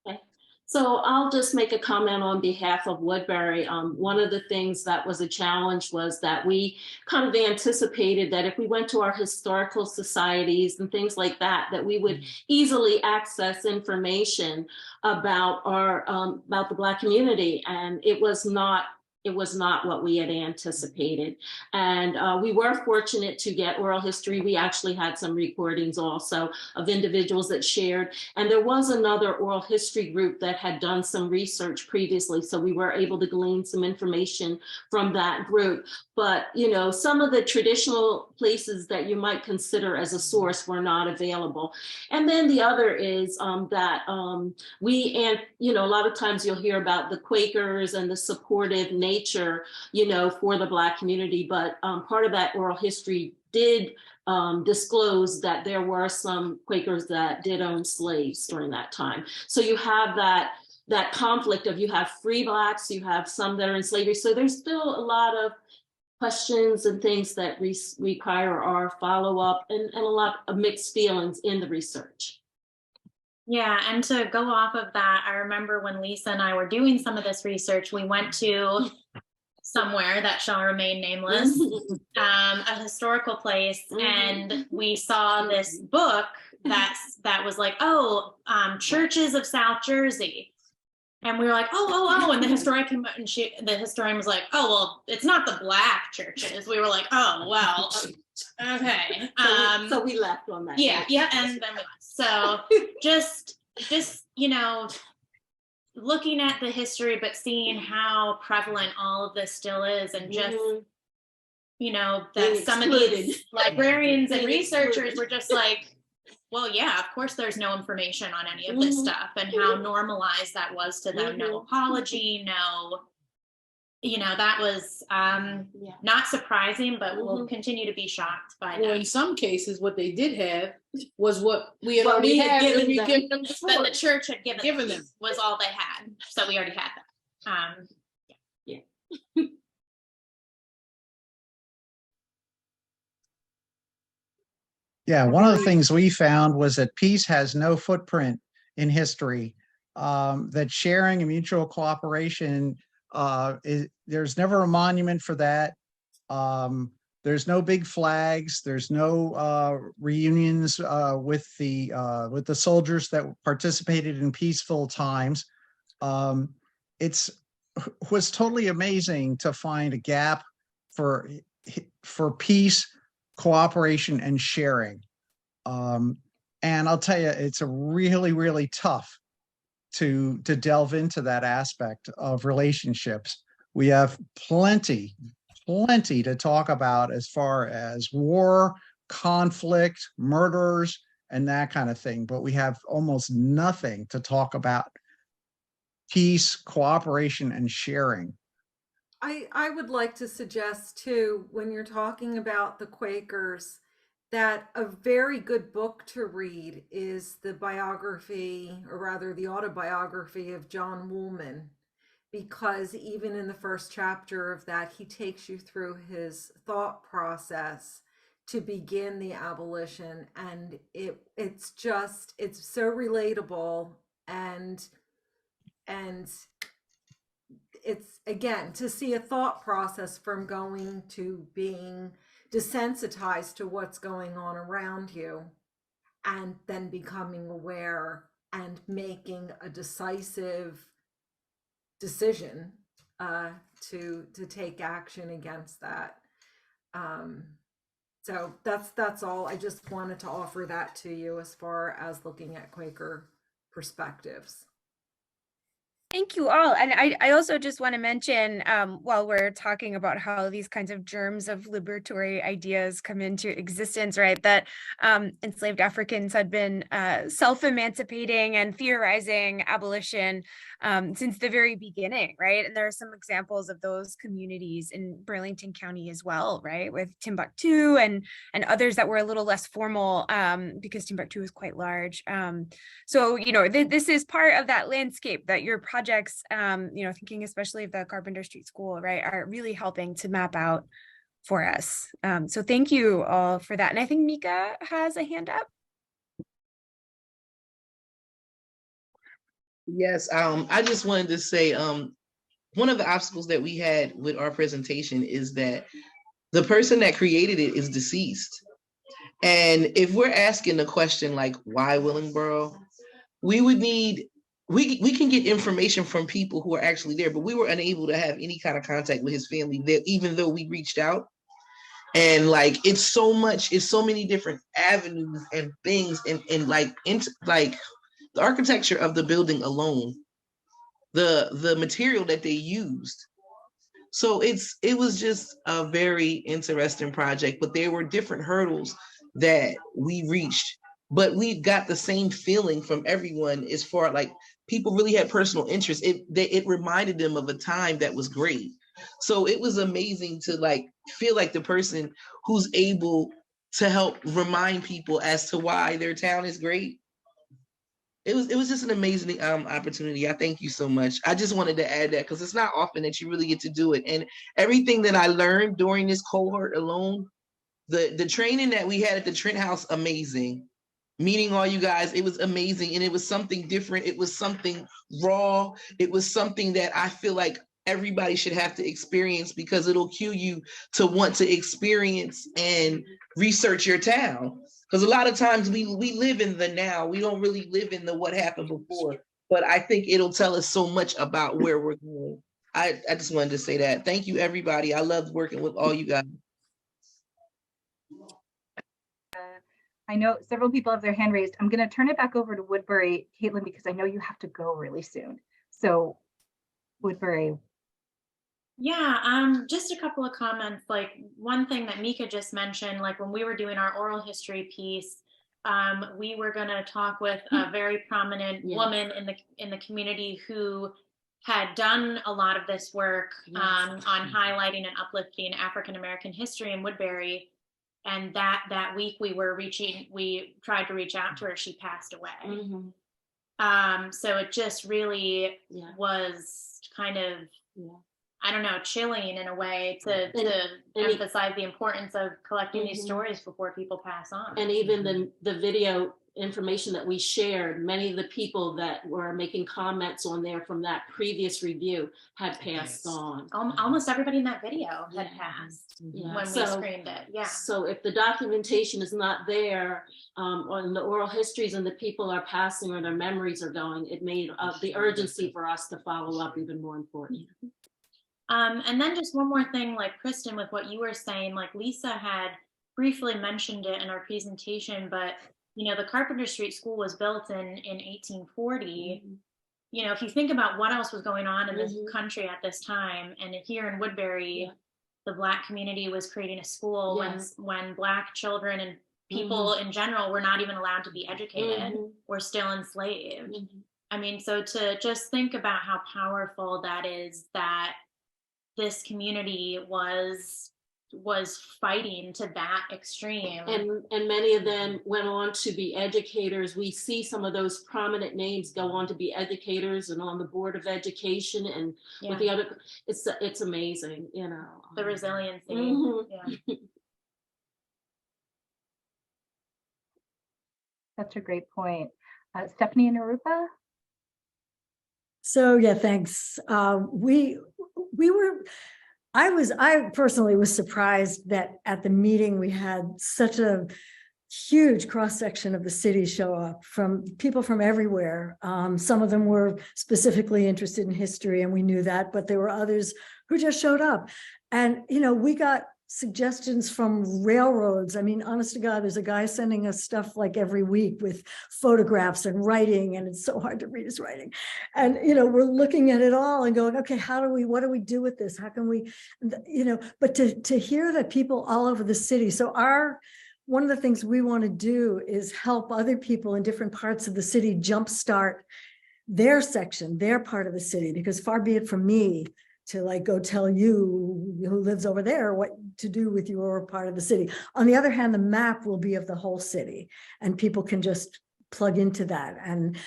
Speaker 17: Okay. So I'll just make a comment on behalf of Woodbury. One of the things that was a challenge was that we kind of anticipated that if we went to our historical societies and things like that, that we would easily access information about about the Black community, and it was not what we had anticipated. And we were fortunate to get oral history. We actually had some recordings also of individuals that shared. And there was another oral history group that had done some research previously. So we were able to glean some information from that group. But, you know, some of the traditional places that you might consider as a source were not available. And then the other is that you know, a lot of times you'll hear about the Quakers and the supportive nature, you know, for the Black community. But part of that oral history did disclose that there were some Quakers that did own slaves during that time. So you have that conflict of, you have free Blacks, you have some that are in slavery. So there's still a lot of questions and things that require our follow-up, and a lot of mixed feelings in the research.
Speaker 16: Yeah, and to go off of that, I remember when Lisa and I were doing some of this research, we went to somewhere that shall remain nameless, a historical place, and we saw this book that was like, churches of South Jersey. And we were like, and the historian came out, and the historian was like, oh, well, it's not the Black churches. We were like, oh, well, okay.
Speaker 17: So we left on that.
Speaker 16: Yeah, and then we left. So just, you know, looking at the history, but seeing how prevalent all of this still is, and just, you know, that some of these librarians and researchers were just like, well, yeah, of course there's no information on any of this stuff, and how normalized that was to them. No apology, no, you know, that was not surprising, but we'll continue to be shocked by that.
Speaker 18: Well, in some cases, what they did have was what we had already had, and we given them before.
Speaker 16: That the church had given them was all they had, so we already had that.
Speaker 5: Yeah, one of the things we found was that peace has no footprint in history, that sharing and mutual cooperation, there's never a monument for that. There's no big flags. There's no reunions with the soldiers that participated in peaceful times. It was totally amazing to find a gap for peace, cooperation, and sharing. And I'll tell you, it's a really, really tough to delve into that aspect of relationships. We have plenty to talk about as far as war, conflict, murders, and that kind of thing, but we have almost nothing to talk about peace, cooperation, and sharing.
Speaker 4: I would like to suggest too, when you're talking about the Quakers, that a very good book to read is the biography, or rather the autobiography of John Woolman, because even in the first chapter of that, he takes you through his thought process to begin the abolition, and it's so relatable, and it's, again, to see a thought process from going to being desensitized to what's going on around you, and then becoming aware and making a decisive decision to take action against that. So that's all. I just wanted to offer that to you as far as looking at Quaker perspectives.
Speaker 2: Thank you all. And I also just want to mention, while we're talking about how these kinds of germs of liberatory ideas come into existence, right, that enslaved Africans had been self-emancipating and theorizing abolition since the very beginning, right? And there are some examples of those communities in Burlington County as well, right, with Timbuktu and others that were a little less formal, because Timbuktu is quite large. So, you know, this is part of that landscape that your projects, you know, thinking especially of the Carpenter Street School, right, are really helping to map out for us. So thank you all for that. And I think Mika has a hand up.
Speaker 14: Yes, I just wanted to say, one of the obstacles that we had with our presentation is that the person that created it is deceased. And if we're asking the question like, why Willingboro, we would need, we can get information from people who are actually there, but we were unable to have any kind of contact with his family there, even though we reached out. And like, it's so many different avenues and things, and like the architecture of the building alone, the material that they used. So it was just a very interesting project, but there were different hurdles that we reached, but we got the same feeling from everyone as far like people really had personal interest. It reminded them of a time that was great. So it was amazing to like feel like the person who's able to help remind people as to why their town is great. It was just an amazing opportunity. I thank you so much. I just wanted to add that because it's not often that you really get to do it. And everything that I learned during this cohort alone, the training that we had at the Trent House, amazing. Meeting all you guys, it was amazing. And it was something different. It was something raw. It was something that I feel like everybody should have to experience because it'll cue you to want to experience and research your town. Because a lot of times we live in the now. We don't really live in the what happened before. But I think it'll tell us so much about where we're going. I just wanted to say that. Thank you, everybody. I loved working with all you guys.
Speaker 1: I know several people have their hand raised. I'm going to turn it back over to Woodbury, Caitlin, because I know you have to go really soon. So Woodbury.
Speaker 16: Yeah, just a couple of comments. Like one thing that Mika just mentioned, like when we were doing our oral history piece, we were going to talk with a very prominent woman in the community who had done a lot of this work on highlighting and uplifting African American history in Woodbury. And that week we tried to reach out to her. She passed away. So it just really was kind of, I don't know, chilling in a way to emphasize the importance of collecting these stories before people pass on.
Speaker 17: And even the video information that we shared, many of the people that were making comments on there from that previous review had passed on.
Speaker 16: Almost everybody in that video had passed when we screened it. Yeah.
Speaker 17: So if the documentation is not there on the oral histories and the people are passing or their memories are going, it made the urgency for us to follow up even more important.
Speaker 16: And then just one more thing, like Kristen, with what you were saying, like Lisa had briefly mentioned it in our presentation, but you know, the Carpenter Street School was built in 1840. You know, if you think about what else was going on in this country at this time, and here in Woodbury, the Black community was creating a school when Black children and people in general were not even allowed to be educated, were still enslaved. I mean, so to just think about how powerful that is, that this community was fighting to that extreme.
Speaker 17: And many of them went on to be educators. We see some of those prominent names go on to be educators and on the Board of Education and with the other, it's amazing, you know.
Speaker 16: The resiliency. Yeah.
Speaker 1: That's a great point. Stephanie and Arupa?
Speaker 6: So yeah, thanks. I personally was surprised that at the meeting we had such a huge cross-section of the city show up, from people from everywhere. Some of them were specifically interested in history, and we knew that, but there were others who just showed up. And, you know, we got suggestions from railroads. I mean, honest to God, there's a guy sending us stuff like every week with photographs and writing, and it's so hard to read his writing. And, you know, we're looking at it all and going, okay, what do we do with this? How can we, you know, but to hear that people all over the city. So one of the things we want to do is help other people in different parts of the city jumpstart their section, their part of the city, because far be it from me to like go tell you who lives over there what to do with your part of the city. On the other hand, the map will be of the whole city, and people can just plug into that. And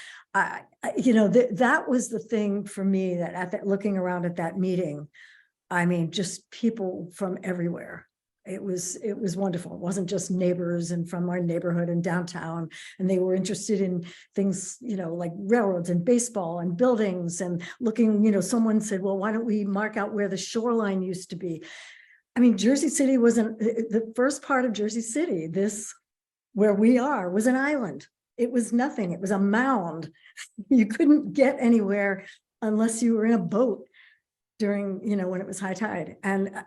Speaker 6: you know, that was the thing for me, that looking around at that meeting, I mean, just people from everywhere. It was wonderful. It wasn't just neighbors and from our neighborhood and downtown. And they were interested in things, like railroads and baseball and buildings and looking, someone said, well, why don't we mark out where the shoreline used to be? I mean, Jersey City wasn't the first part of Jersey City. This, where we are, was an island. It was nothing. It was a mound. You couldn't get anywhere unless you were in a boat during, when it was high tide. And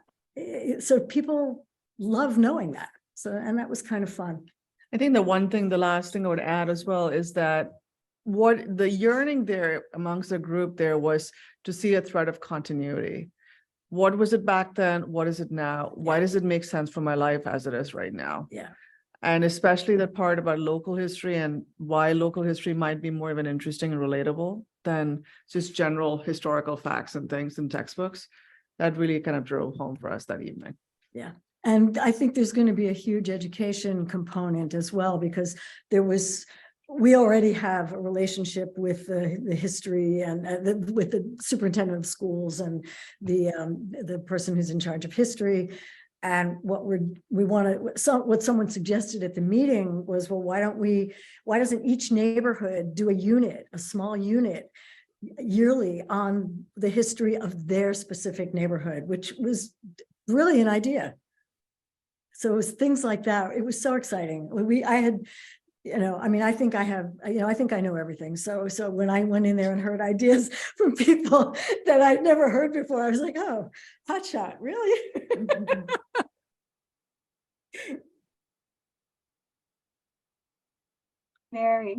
Speaker 6: so people love knowing that. So, and that was kind of fun.
Speaker 7: I think the last thing I would add as well is that what the yearning there amongst the group there was to see a thread of continuity. What was it back then? What is it now? Why does it make sense for my life as it is right now?
Speaker 6: Yeah.
Speaker 7: And especially the part about local history and why local history might be more of an interesting and relatable than just general historical facts and things in textbooks. That really kind of drove home for us that evening.
Speaker 6: Yeah. And I think there's going to be a huge education component as well, because we already have a relationship with the history and with the superintendent of schools and the person who's in charge of history. And what what someone suggested at the meeting was, well, why doesn't each neighborhood do a small unit yearly on the history of their specific neighborhood, which was really an idea. So it was things like that. It was so exciting. I think I know everything. So when I went in there and heard ideas from people that I'd never heard before, I was like, oh, hotshot, really?
Speaker 1: Mary.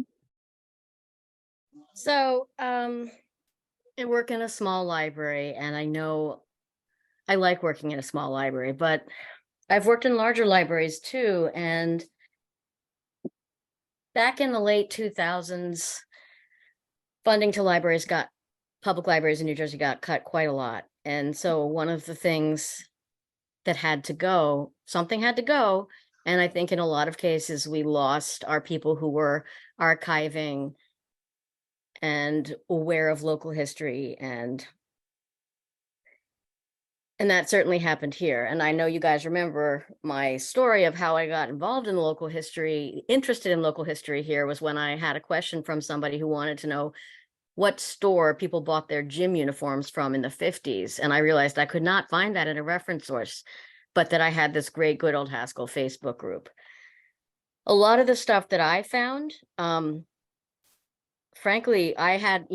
Speaker 3: So I work in a small library, and I know I like working in a small library, but I've worked in larger libraries too. And back in the late 2000s, funding to public libraries in New Jersey got cut quite a lot. And so one of the things that something had to go. And I think in a lot of cases, we lost our people who were archiving and aware of local history. And that certainly happened here. And I know you guys remember my story of how I got involved in local history, interested in local history here was when I had a question from somebody who wanted to know what store people bought their gym uniforms from in the 50s. And I realized I could not find that in a reference source, but that I had this great Good Old Haskell Facebook group. A lot of the stuff that I found, frankly, I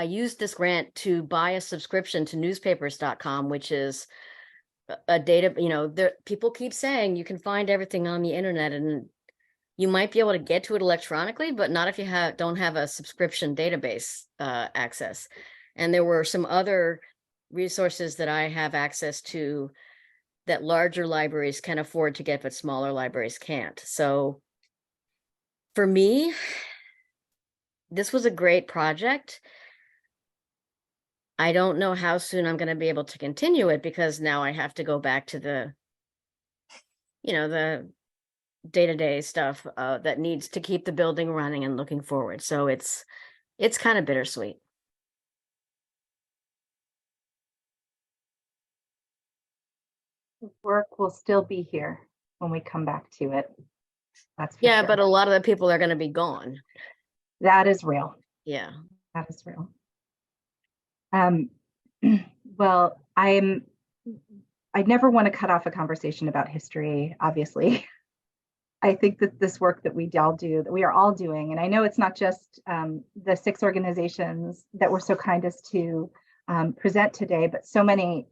Speaker 3: used this grant to buy a subscription to newspapers.com, which is a data, people keep saying you can find everything on the internet and you might be able to get to it electronically, but not if you don't have a subscription database access. And there were some other resources that I have access to that larger libraries can afford to get, but smaller libraries can't. So for me, this was a great project. I don't know how soon I'm going to be able to continue it, because now I have to go back to the day-to-day stuff that needs to keep the building running and looking forward. So it's kind of bittersweet.
Speaker 1: Work will still be here when we come back to it. That's
Speaker 3: yeah,
Speaker 1: sure.
Speaker 3: But a lot of the people are going to be gone.
Speaker 1: That is real.
Speaker 3: Yeah,
Speaker 1: that is real. Well, I never want to cut off a conversation about history, obviously. I think that this work that we are all doing, and I know it's not just the 6 organizations that were so kind as to present today, but so many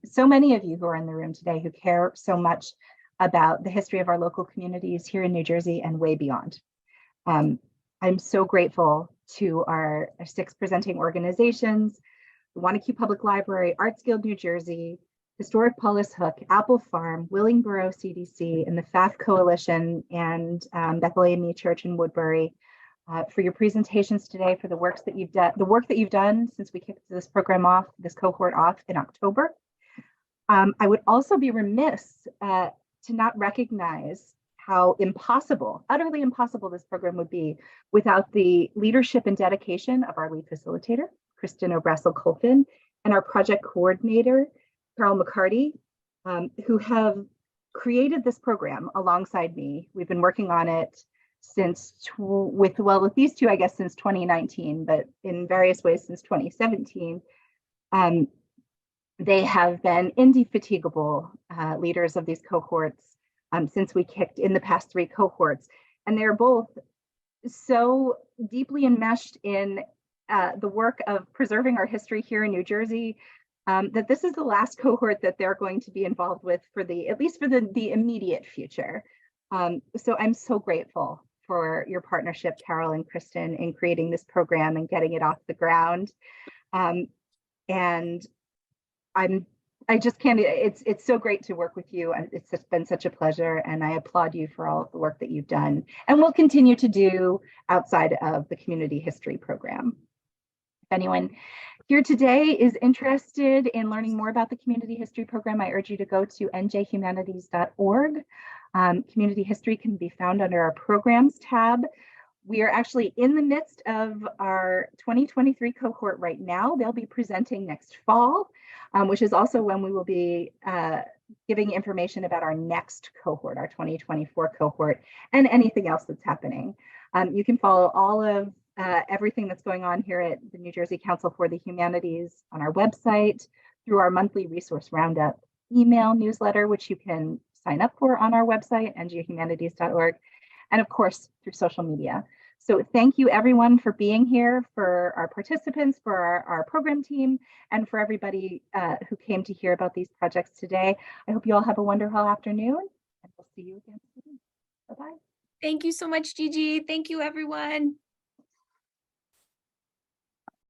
Speaker 1: of you who are in the room today who care so much about the history of our local communities here in New Jersey and way beyond. I'm so grateful to our 6 presenting organizations: the Wanaque Public Library, Arts Guild New Jersey, Historic Paulus Hook, Appel Farm, Willingboro CDC, and the FAF Coalition, and Bethel AME Church in Woodbury, for your presentations today, for the work that you've done since we kicked this program off, this cohort off in October. I would also be remiss to not recognize how utterly impossible this program would be without the leadership and dedication of our lead facilitator, Kristen O'Brassel-Colfin, and our project coordinator, Carol McCarty, who have created this program alongside me. We've been working on it with these two, I guess, since 2019, but in various ways since 2017. They have been indefatigable leaders of these cohorts since we kicked in the past 3 cohorts. And they're both so deeply enmeshed in the work of preserving our history here in New Jersey that this is the last cohort that they're going to be involved with at least for the immediate future. So I'm so grateful for your partnership, Carol and Kristen, in creating this program and getting it off the ground. And I just can't, it's so great to work with you. And it's just been such a pleasure. And I applaud you for all of the work that you've done and will continue to do outside of the community history program. If anyone here today is interested in learning more about the community history program, I urge you to go to njhumanities.org. Community history can be found under our programs tab. We are actually in the midst of our 2023 cohort right now. They'll be presenting next fall, which is also when we will be giving information about our next cohort, our 2024 cohort, and anything else that's happening. You can follow all of everything that's going on here at the New Jersey Council for the Humanities on our website, through our monthly resource roundup email newsletter, which you can sign up for on our website, njhumanities.org, and of course, through social media. So thank you everyone for being here, for our participants, for our program team, and for everybody who came to hear about these projects today. I hope you all have a wonderful afternoon, and we'll see you again soon. Bye-bye.
Speaker 2: Thank you so much, Gigi. Thank you, everyone.